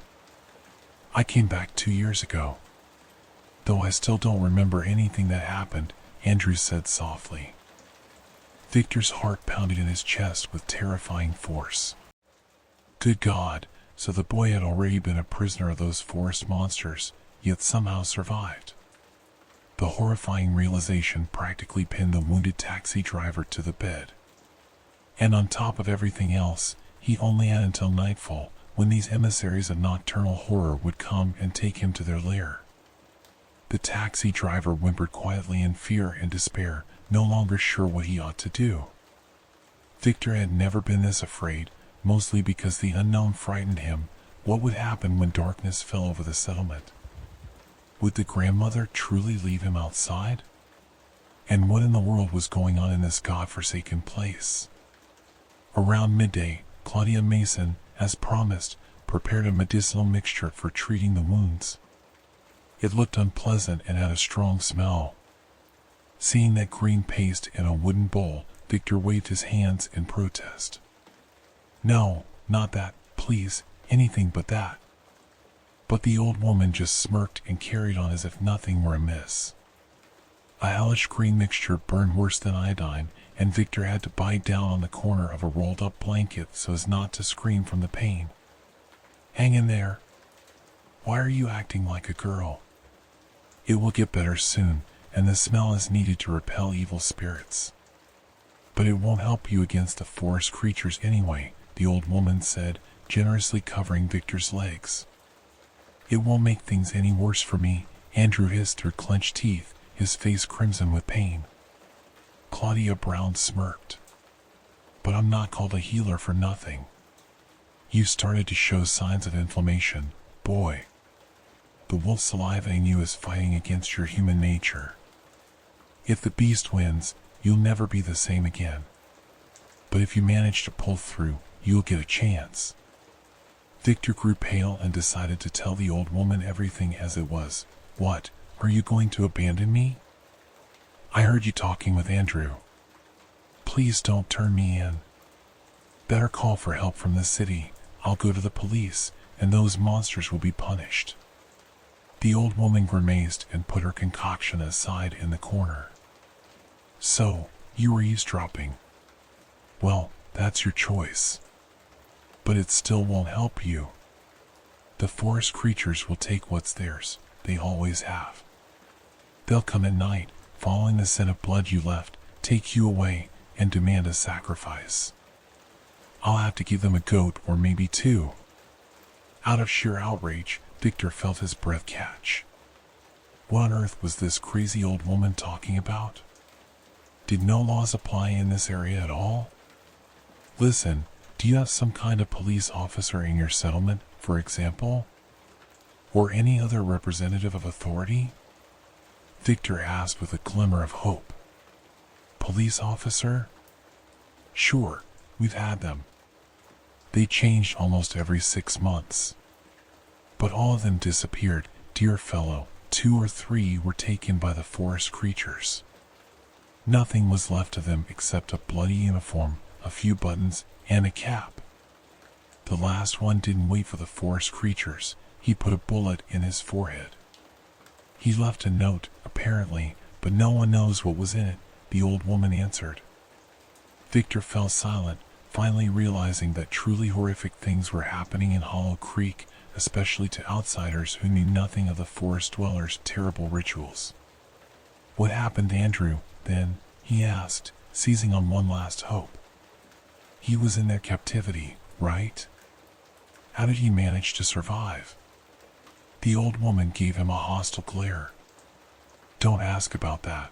I came back 2 years ago. Though I still don't remember anything that happened, Andrew said softly. Victor's heart pounded in his chest with terrifying force. Good God, so the boy had already been a prisoner of those forest monsters, yet somehow survived. The horrifying realization practically pinned the wounded taxi driver to the bed. And on top of everything else, he only had until nightfall, when these emissaries of nocturnal horror would come and take him to their lair. The taxi driver whimpered quietly in fear and despair, no longer sure what he ought to do. Victor had never been this afraid, mostly because the unknown frightened him. What would happen when darkness fell over the settlement? Would the grandmother truly leave him outside? And what in the world was going on in this godforsaken place? Around midday, Claudia Mason, as promised, prepared a medicinal mixture for treating the wounds. It looked unpleasant and had a strong smell. Seeing that green paste in a wooden bowl, Victor waved his hands in protest. No, not that, please, anything but that. But the old woman just smirked and carried on as if nothing were amiss. A hellish green mixture burned worse than iodine, and Victor had to bite down on the corner of a rolled-up blanket so as not to scream from the pain. Hang in there. Why are you acting like a girl? It will get better soon, and the smell is needed to repel evil spirits. But it won't help you against the forest creatures anyway, the old woman said, generously covering Victor's legs. It won't make things any worse for me, Andrew hissed through clenched teeth, his face crimson with pain. Claudia Brown smirked. But I'm not called a healer for nothing. You started to show signs of inflammation, boy. The wolf saliva in you is fighting against your human nature. If the beast wins, you'll never be the same again. But if you manage to pull through, you'll get a chance. Victor grew pale and decided to tell the old woman everything as it was. What, are you going to abandon me? I heard you talking with Andrew. Please don't turn me in. Better call for help from the city. I'll go to the police, and those monsters will be punished. The old woman grimaced and put her concoction aside in the corner. So, you were eavesdropping. Well, that's your choice. But it still won't help you. The forest creatures will take what's theirs, they always have. They'll come at night, following the scent of blood you left, take you away, and demand a sacrifice. I'll have to give them a goat or maybe two. Out of sheer outrage, Victor felt his breath catch. What on earth was this crazy old woman talking about? Did no laws apply in this area at all? Listen, do you have some kind of police officer in your settlement, for example? Or any other representative of authority? Victor asked with a glimmer of hope. Police officer? Sure, we've had them. They changed almost every 6 months. But all of them disappeared, dear fellow. 2 or 3 were taken by the forest creatures. Nothing was left of them except a bloody uniform, a few buttons, and a cap. The last one didn't wait for the forest creatures. He put a bullet in his forehead. He left a note, apparently, but no one knows what was in it, the old woman answered. Victor fell silent, finally realizing that truly horrific things were happening in Hollow Creek, especially to outsiders who knew nothing of the forest dwellers' terrible rituals. What happened to Andrew, then? He asked, seizing on one last hope. He was in their captivity, right? How did he manage to survive? The old woman gave him a hostile glare. Don't ask about that.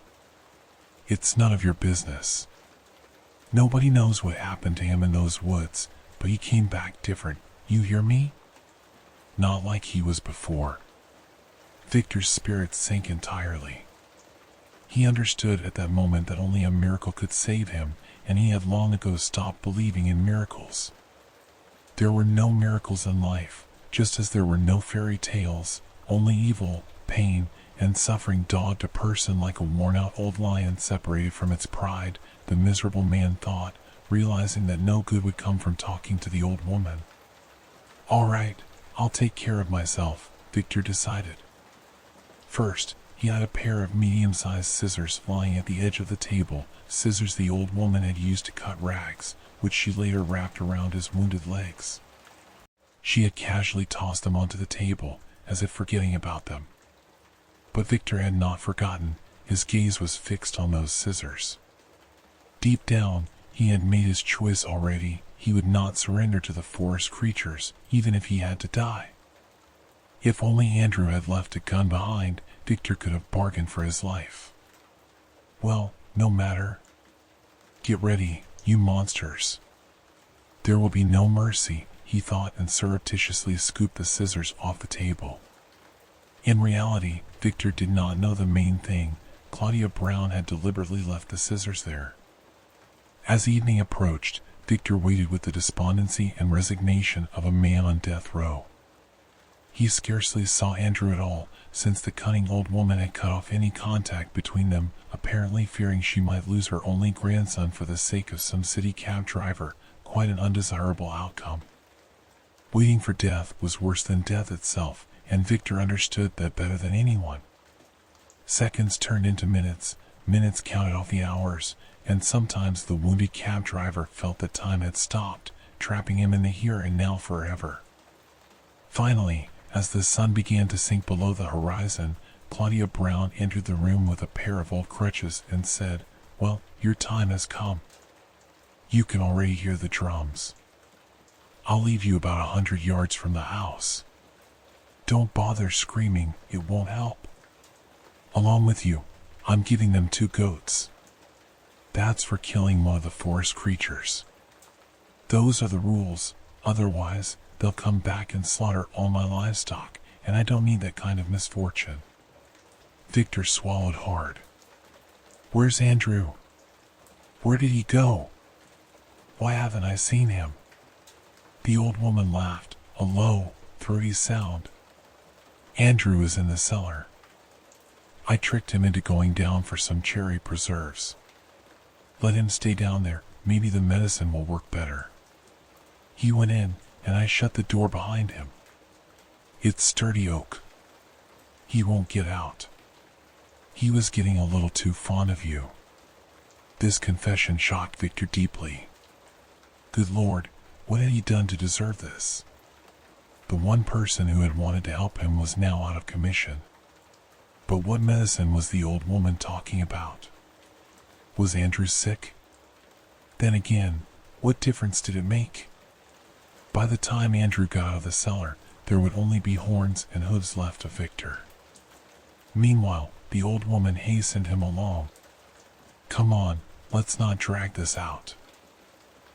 It's none of your business. Nobody knows what happened to him in those woods, but he came back different, you hear me? Not like he was before. Victor's spirits sank entirely. He understood at that moment that only a miracle could save him, and he had long ago stopped believing in miracles. There were no miracles in life, just as there were no fairy tales, only evil, pain and suffering dogged a person like a worn-out old lion separated from its pride, the miserable man thought, realizing that no good would come from talking to the old woman. "All right, I'll take care of myself," Victor decided. First, he had a pair of medium-sized scissors lying at the edge of the table, scissors the old woman had used to cut rags, which she later wrapped around his wounded legs. She had casually tossed them onto the table, as if forgetting about them. But Victor had not forgotten. His gaze was fixed on those scissors. Deep down, he had made his choice already. He would not surrender to the forest creatures, even if he had to die. If only Andrew had left a gun behind, Victor could have bargained for his life. Well, no matter. Get ready, you monsters. There will be no mercy, he thought, and surreptitiously scooped the scissors off the table. In reality, Victor did not know the main thing. Claudia Brown had deliberately left the scissors there. As evening approached, Victor waited with the despondency and resignation of a man on death row. He scarcely saw Andrew at all, since the cunning old woman had cut off any contact between them, apparently fearing she might lose her only grandson for the sake of some city cab driver, quite an undesirable outcome. Waiting for death was worse than death itself, and Victor understood that better than anyone. Seconds turned into minutes, minutes counted off the hours, and sometimes the wounded cab driver felt that time had stopped, trapping him in the here and now forever. Finally, as the sun began to sink below the horizon, Claudia Brown entered the room with a pair of old crutches and said, "Well, your time has come. You can already hear the drums. I'll leave you about 100 yards from the house. Don't bother screaming, it won't help. Along with you, I'm giving them 2 goats. That's for killing one of the forest creatures. Those are the rules, otherwise they'll come back and slaughter all my livestock, and I don't need that kind of misfortune." Victor swallowed hard. "Where's Andrew? Where did he go? Why haven't I seen him?" The old woman laughed, a low, throaty sound. "Andrew is in the cellar. I tricked him into going down for some cherry preserves. Let him stay down there, maybe the medicine will work better. He went in, and I shut the door behind him. It's sturdy oak. He won't get out. He was getting a little too fond of you." This confession shocked Victor deeply. Good Lord, what had he done to deserve this? The one person who had wanted to help him was now out of commission. But what medicine was the old woman talking about? Was Andrew sick? Then again, what difference did it make? By the time Andrew got out of the cellar, there would only be horns and hooves left of Victor. Meanwhile, the old woman hastened him along. "Come on, let's not drag this out.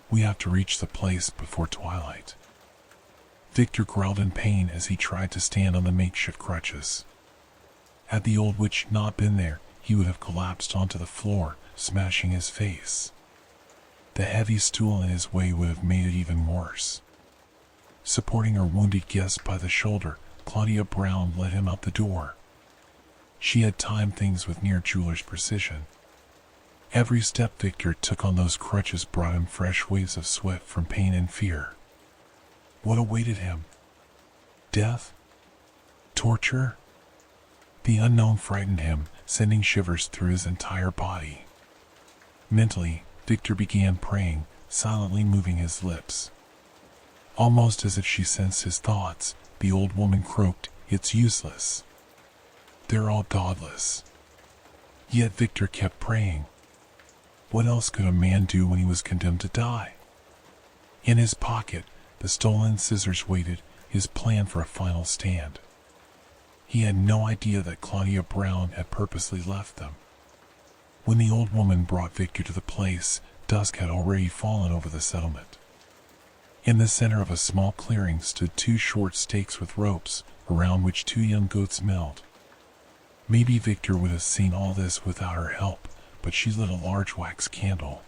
We have to reach the place before twilight." Victor growled in pain as he tried to stand on the makeshift crutches. Had the old witch not been there, he would have collapsed onto the floor, smashing his face. The heavy stool in his way would have made it even worse. Supporting her wounded guest by the shoulder, Claudia Brown led him out the door. She had timed things with near jeweler's precision. Every step Victor took on those crutches brought him fresh waves of sweat from pain and fear. What awaited him? Death? Torture? The unknown frightened him, sending shivers through his entire body. Mentally, Victor began praying, silently moving his lips. Almost as if she sensed his thoughts, the old woman croaked, "It's useless. They're all godless." Yet Victor kept praying. What else could a man do when he was condemned to die? In his pocket, the stolen scissors waited, his plan for a final stand. He had no idea that Claudia Brown had purposely left them. When the old woman brought Victor to the place, dusk had already fallen over the settlement. In the center of a small clearing stood 2 short stakes with ropes, around which 2 young goats milled. Maybe Victor would have seen all this without her help, but she lit a large wax candle.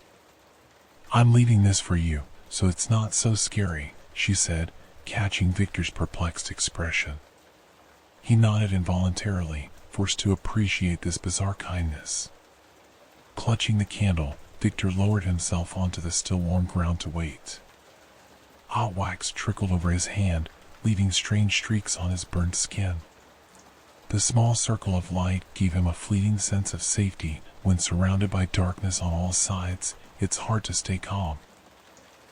"I'm leaving this for you, so it's not so scary," she said, catching Victor's perplexed expression. He nodded involuntarily, forced to appreciate this bizarre kindness. Clutching the candle, Victor lowered himself onto the still warm ground to wait. Hot wax trickled over his hand, leaving strange streaks on his burnt skin. The small circle of light gave him a fleeting sense of safety. When surrounded by darkness on all sides, it's hard to stay calm.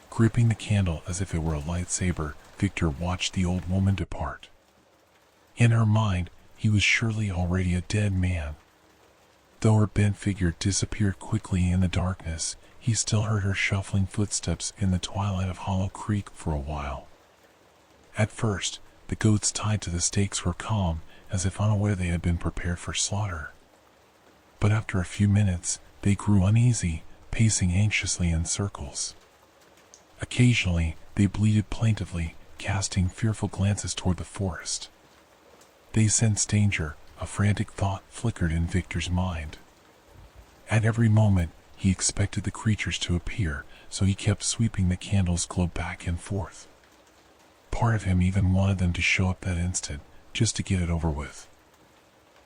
Gripping the candle as if it were a lightsaber, Victor watched the old woman depart. In her mind, he was surely already a dead man. Though her bent figure disappeared quickly in the darkness, he still heard her shuffling footsteps in the twilight of Hollow Creek for a while. At first, the goats tied to the stakes were calm, as if unaware they had been prepared for slaughter. But after a few minutes, they grew uneasy, pacing anxiously in circles. Occasionally, they bleated plaintively, casting fearful glances toward the forest. They sensed danger. A frantic thought flickered in Victor's mind. At every moment, he expected the creatures to appear, so he kept sweeping the candle's glow back and forth. Part of him even wanted them to show up that instant, just to get it over with.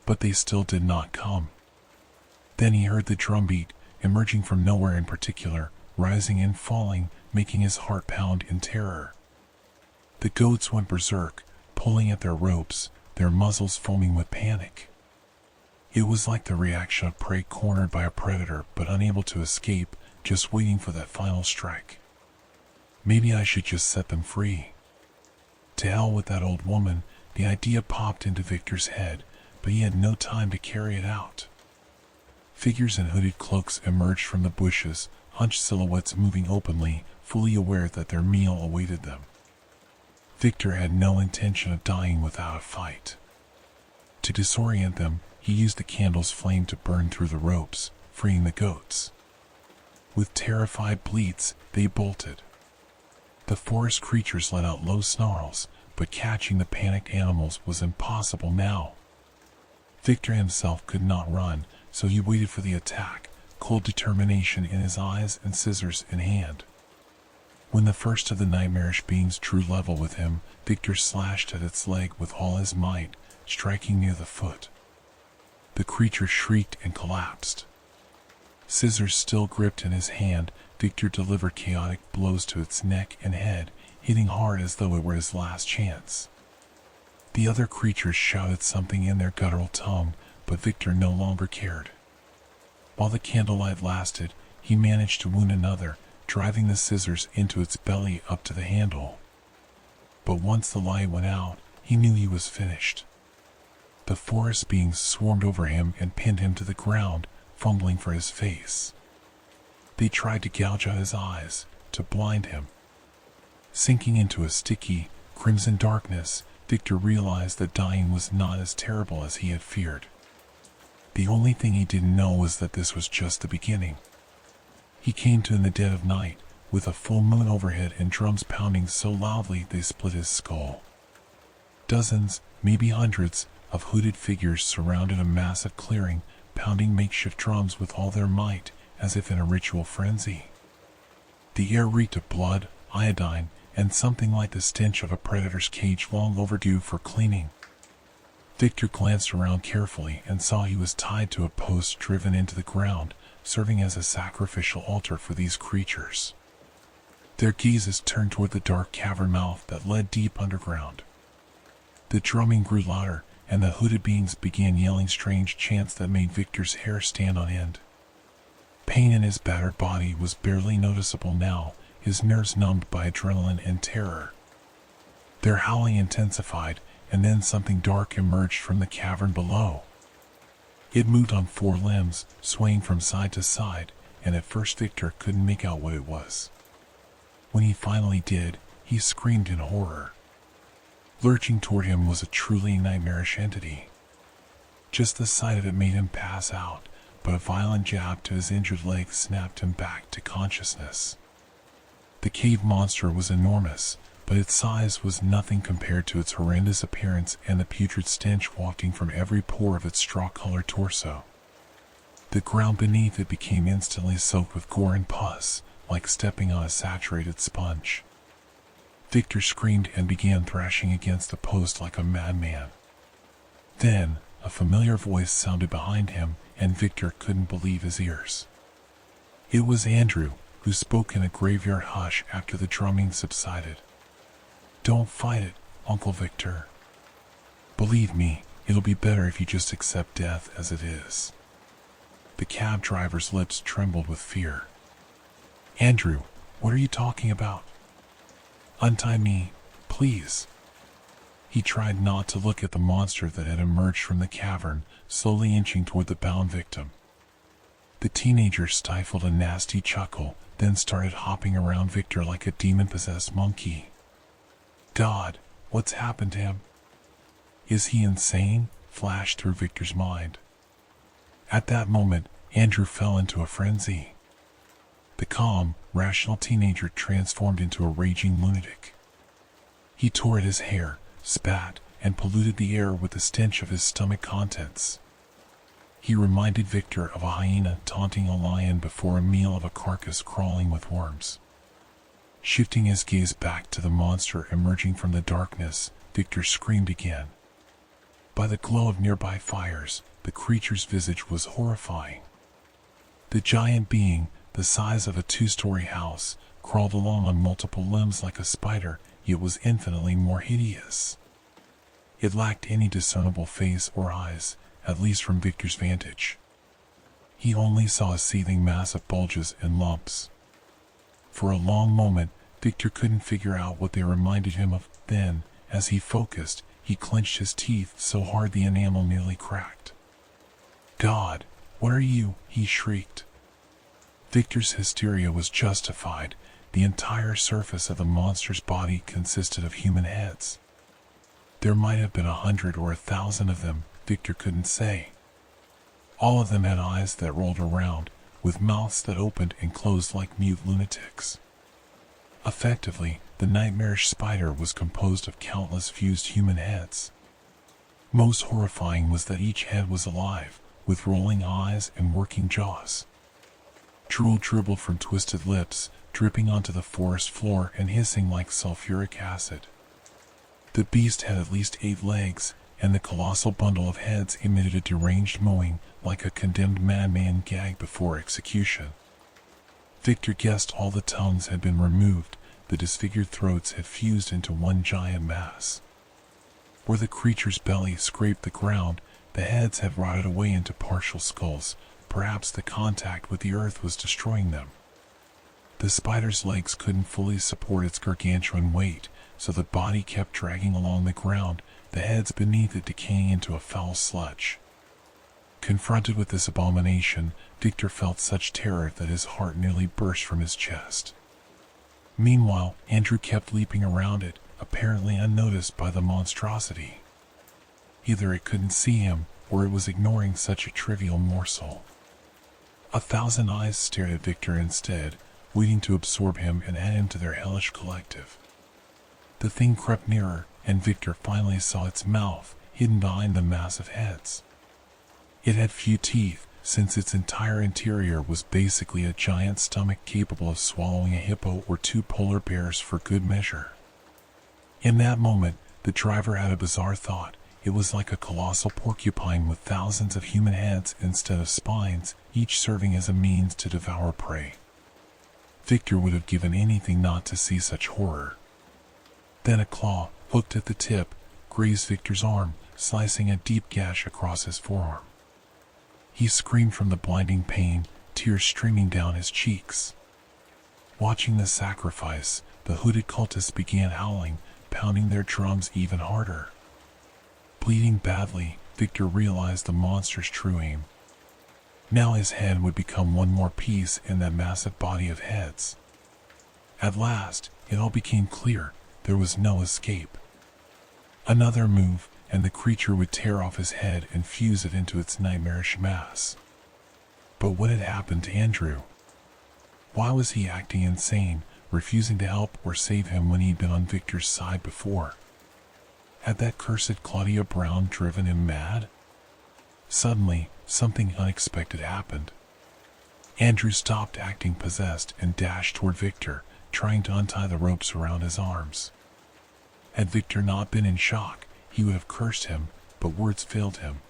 But they still did not come. Then he heard the drumbeat, emerging from nowhere in particular, rising and falling, making his heart pound in terror. The goats went berserk, pulling at their ropes, their muzzles foaming with panic. It was like the reaction of prey cornered by a predator but unable to escape, just waiting for that final strike. Maybe I should just set them free. To hell with that old woman, the idea popped into Victor's head, but he had no time to carry it out. Figures in hooded cloaks emerged from the bushes, hunched silhouettes moving openly, fully aware that their meal awaited them. Victor had no intention of dying without a fight. To disorient them, he used the candle's flame to burn through the ropes, freeing the goats. With terrified bleats, they bolted. The forest creatures let out low snarls, but catching the panicked animals was impossible now. Victor himself could not run, so he waited for the attack, cold determination in his eyes and scissors in hand. When the first of the nightmarish beings drew level with him, Victor slashed at its leg with all his might, striking near the foot. The creature shrieked and collapsed. Scissors still gripped in his hand, Victor delivered chaotic blows to its neck and head, hitting hard as though it were his last chance. The other creatures shouted something in their guttural tongue, but Victor no longer cared. While the candlelight lasted, he managed to wound another, driving the scissors into its belly up to the handle. But once the light went out, he knew he was finished. The forest beings swarmed over him and pinned him to the ground, fumbling for his face. They tried to gouge out his eyes, to blind him. Sinking into a sticky, crimson darkness, Victor realized that dying was not as terrible as he had feared. The only thing he didn't know was that this was just the beginning. He came to in the dead of night, with a full moon overhead and drums pounding so loudly they split his skull. Dozens, maybe hundreds, of hooded figures surrounded a massive clearing, pounding makeshift drums with all their might, as if in a ritual frenzy. The air reeked of blood, iodine, and something like the stench of a predator's cage long overdue for cleaning. Victor glanced around carefully and saw he was tied to a post driven into the ground, serving as a sacrificial altar for these creatures. Their gazes turned toward the dark cavern mouth that led deep underground. The drumming grew louder, and the hooded beings began yelling strange chants that made Victor's hair stand on end. Pain in his battered body was barely noticeable now, his nerves numbed by adrenaline and terror. Their howling intensified, and then something dark emerged from the cavern below. It moved on four limbs, swaying from side to side, and at first Victor couldn't make out what it was. When he finally did, he screamed in horror. Lurching toward him was a truly nightmarish entity. Just the sight of it made him pass out, but a violent jab to his injured leg snapped him back to consciousness. The cave monster was enormous, but its size was nothing compared to its horrendous appearance and the putrid stench wafting from every pore of its straw-colored torso. The ground beneath it became instantly soaked with gore and pus, like stepping on a saturated sponge. Victor screamed and began thrashing against the post like a madman. Then, a familiar voice sounded behind him, and Victor couldn't believe his ears. It was Andrew, who spoke in a graveyard hush after the drumming subsided. "Don't fight it, Uncle Victor. Believe me, it'll be better if you just accept death as it is." The cab driver's lips trembled with fear. "Andrew, what are you talking about? Untie me, please." He tried not to look at the monster that had emerged from the cavern, slowly inching toward the bound victim. The teenager stifled a nasty chuckle, then started hopping around Victor like a demon-possessed monkey. "God, what's happened to him? Is he insane?" flashed through Victor's mind. At that moment, Andrew fell into a frenzy. The calm, rational teenager transformed into a raging lunatic. He tore at his hair, spat, and polluted the air with the stench of his stomach contents. He reminded Victor of a hyena taunting a lion before a meal of a carcass crawling with worms. Shifting his gaze back to the monster emerging from the darkness, Victor screamed again. By the glow of nearby fires, the creature's visage was horrifying. The giant being, the size of a 2-story house, crawled along on multiple limbs like a spider, yet was infinitely more hideous. It lacked any discernible face or eyes, at least from Victor's vantage. He only saw a seething mass of bulges and lumps. For a long moment, Victor couldn't figure out what they reminded him of. Then, as he focused, he clenched his teeth so hard the enamel nearly cracked. "God, what are you?" he shrieked. Victor's hysteria was justified. The entire surface of the monster's body consisted of human heads. There might have been 100 or 1,000 of them, Victor couldn't say. All of them had eyes that rolled around, with mouths that opened and closed like mute lunatics. Effectively, the nightmarish spider was composed of countless fused human heads. Most horrifying was that each head was alive, with rolling eyes and working jaws. Drool dribbled from twisted lips, dripping onto the forest floor and hissing like sulfuric acid. The beast had at least 8 legs, and the colossal bundle of heads emitted a deranged moaning, like a condemned madman gagged before execution. Victor guessed all the tongues had been removed, the disfigured throats had fused into one giant mass. Where the creature's belly scraped the ground, the heads had rotted away into partial skulls. Perhaps the contact with the earth was destroying them. The spider's legs couldn't fully support its gargantuan weight, so the body kept dragging along the ground, the heads beneath it decaying into a foul sludge. Confronted with this abomination, Victor felt such terror that his heart nearly burst from his chest. Meanwhile, Andrew kept leaping around it, apparently unnoticed by the monstrosity. Either it couldn't see him, or it was ignoring such a trivial morsel. 1,000 eyes stared at Victor instead, waiting to absorb him and add him to their hellish collective. The thing crept nearer, and Victor finally saw its mouth, hidden behind the massive heads. It had few teeth, since its entire interior was basically a giant stomach capable of swallowing a hippo or 2 polar bears for good measure. In that moment, the driver had a bizarre thought. It was like a colossal porcupine with thousands of human heads instead of spines, each serving as a means to devour prey. Victor would have given anything not to see such horror. Then a claw, hooked at the tip, grazed Victor's arm, slicing a deep gash across his forearm. He screamed from the blinding pain, tears streaming down his cheeks. Watching the sacrifice, the hooded cultists began howling, pounding their drums even harder. Bleeding badly, Victor realized the monster's true aim. Now his head would become one more piece in that massive body of heads. At last, it all became clear. There was no escape. Another move, and the creature would tear off his head and fuse it into its nightmarish mass. But what had happened to Andrew? Why was he acting insane, refusing to help or save him when he'd been on Victor's side before? Had that cursed Claudia Brown driven him mad? Suddenly, something unexpected happened. Andrew stopped acting possessed and dashed toward Victor, trying to untie the ropes around his arms. Had Victor not been in shock, he would have cursed him, but words failed him.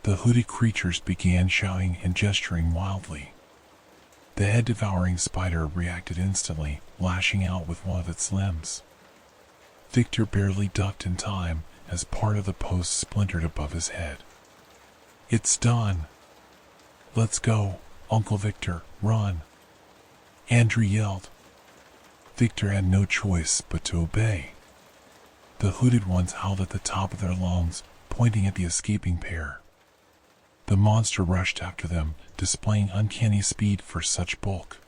The hooded creatures began shouting and gesturing wildly. The head-devouring spider reacted instantly, lashing out with one of its limbs. Victor barely ducked in time as part of the post splintered above his head. "It's done. Let's go, Uncle Victor, run!" Andrew yelled. Victor had no choice but to obey. The hooded ones howled at the top of their lungs, pointing at the escaping pair. The monster rushed after them, displaying uncanny speed for such bulk.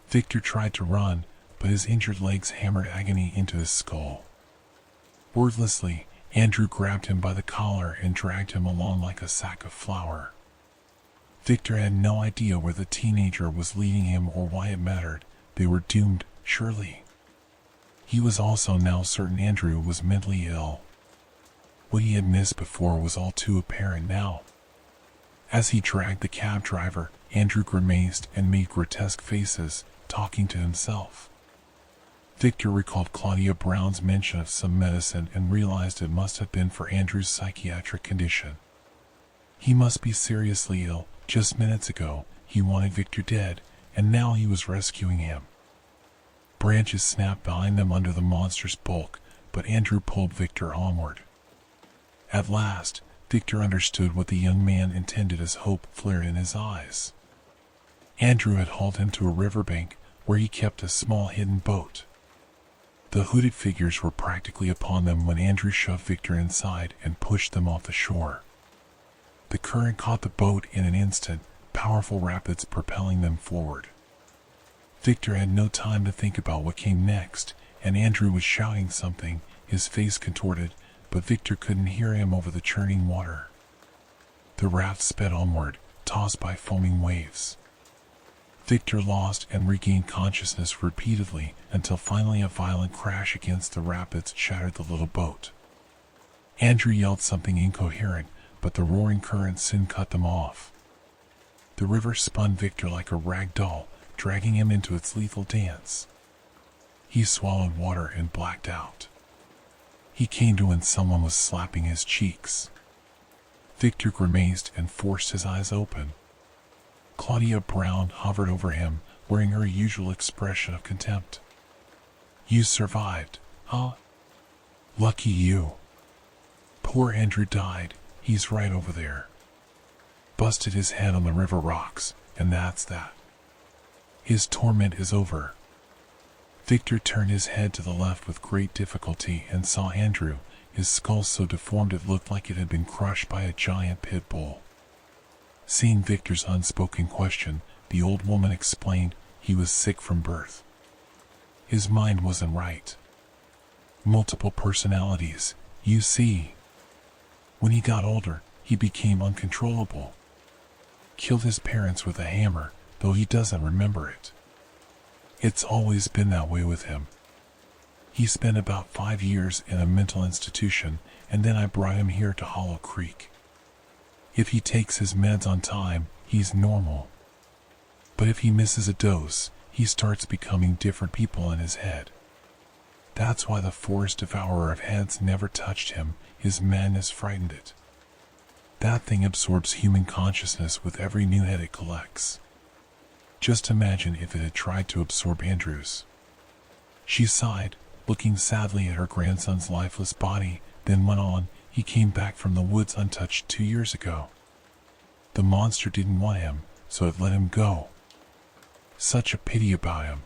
Victor tried to run, but his injured legs hammered agony into his skull. Wordlessly, Andrew grabbed him by the collar and dragged him along like a sack of flour. Victor had no idea where the teenager was leading him or why it mattered. They were doomed, surely. He was also now certain Andrew was mentally ill. What he had missed before was all too apparent now. As he dragged the cab driver, Andrew grimaced and made grotesque faces, talking to himself. Victor recalled Claudia Brown's mention of some medicine and realized it must have been for Andrew's psychiatric condition. He must be seriously ill. Just minutes ago, he wanted Victor dead, and now he was rescuing him. Branches snapped behind them under the monster's bulk, but Andrew pulled Victor onward. At last, Victor understood what the young man intended as hope flared in his eyes. Andrew had hauled him to a riverbank where he kept a small hidden boat. The hooded figures were practically upon them when Andrew shoved Victor inside and pushed them off the shore. The current caught the boat in an instant, powerful rapids propelling them forward. Victor had no time to think about what came next, and Andrew was shouting something, his face contorted, but Victor couldn't hear him over the churning water. The raft sped onward, tossed by foaming waves. Victor lost and regained consciousness repeatedly until finally a violent crash against the rapids shattered the little boat. Andrew yelled something incoherent, but the roaring current soon cut them off. The river spun Victor like a rag doll, dragging him into its lethal dance. He swallowed water and blacked out. He came to when someone was slapping his cheeks. Victor grimaced and forced his eyes open. Claudia Brown hovered over him, wearing her usual expression of contempt. "You survived, huh? Lucky you. Poor Andrew died. He's right over there. Busted his head on the river rocks, and that's that. His torment is over." Victor turned his head to the left with great difficulty and saw Andrew, his skull so deformed it looked like it had been crushed by a giant pit bull. Seeing Victor's unspoken question, the old woman explained he was sick from birth. His mind wasn't right. Multiple personalities, you see. When he got older, he became uncontrollable. Killed his parents with a hammer, though he doesn't remember it. It's always been that way with him. He spent about 5 years in a mental institution, and then I brought him here to Hollow Creek. If he takes his meds on time, he's normal. But if he misses a dose, he starts becoming different people in his head. That's why the forest devourer of heads never touched him. His madness frightened it. That thing absorbs human consciousness with every new head it collects. Just imagine if it had tried to absorb Andrew's. She sighed, looking sadly at her grandson's lifeless body, then went on, "He came back from the woods untouched 2 years ago. The monster didn't want him, so it let him go. Such a pity about him.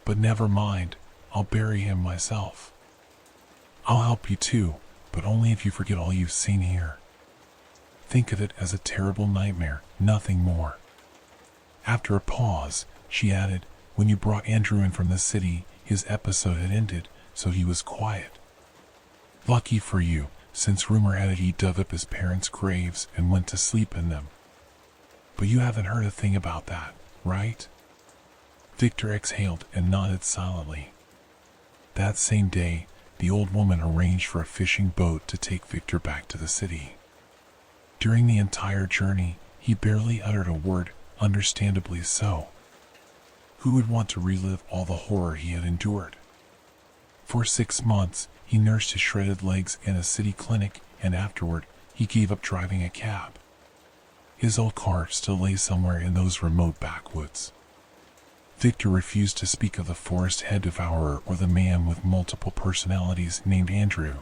But never mind, I'll bury him myself. I'll help you too, but only if you forget all you've seen here. Think of it as a terrible nightmare, nothing more." After a pause, she added, "When you brought Andrew in from the city, his episode had ended, so he was quiet. Lucky for you, since rumor had it he dug up his parents' graves and went to sleep in them. But you haven't heard a thing about that, right?" Victor exhaled and nodded silently. That same day, the old woman arranged for a fishing boat to take Victor back to the city. During the entire journey, he barely uttered a word, understandably so. Who would want to relive all the horror he had endured? For 6 months, he nursed his shredded legs in a city clinic, and afterward, he gave up driving a cab. His old car still lay somewhere in those remote backwoods. Victor refused to speak of the forest head devourer or the man with multiple personalities named Andrew.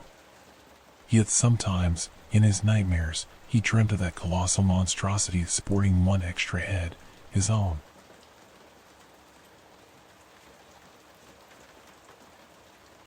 Yet sometimes, in his nightmares, he dreamt of that colossal monstrosity sporting one extra head, his own.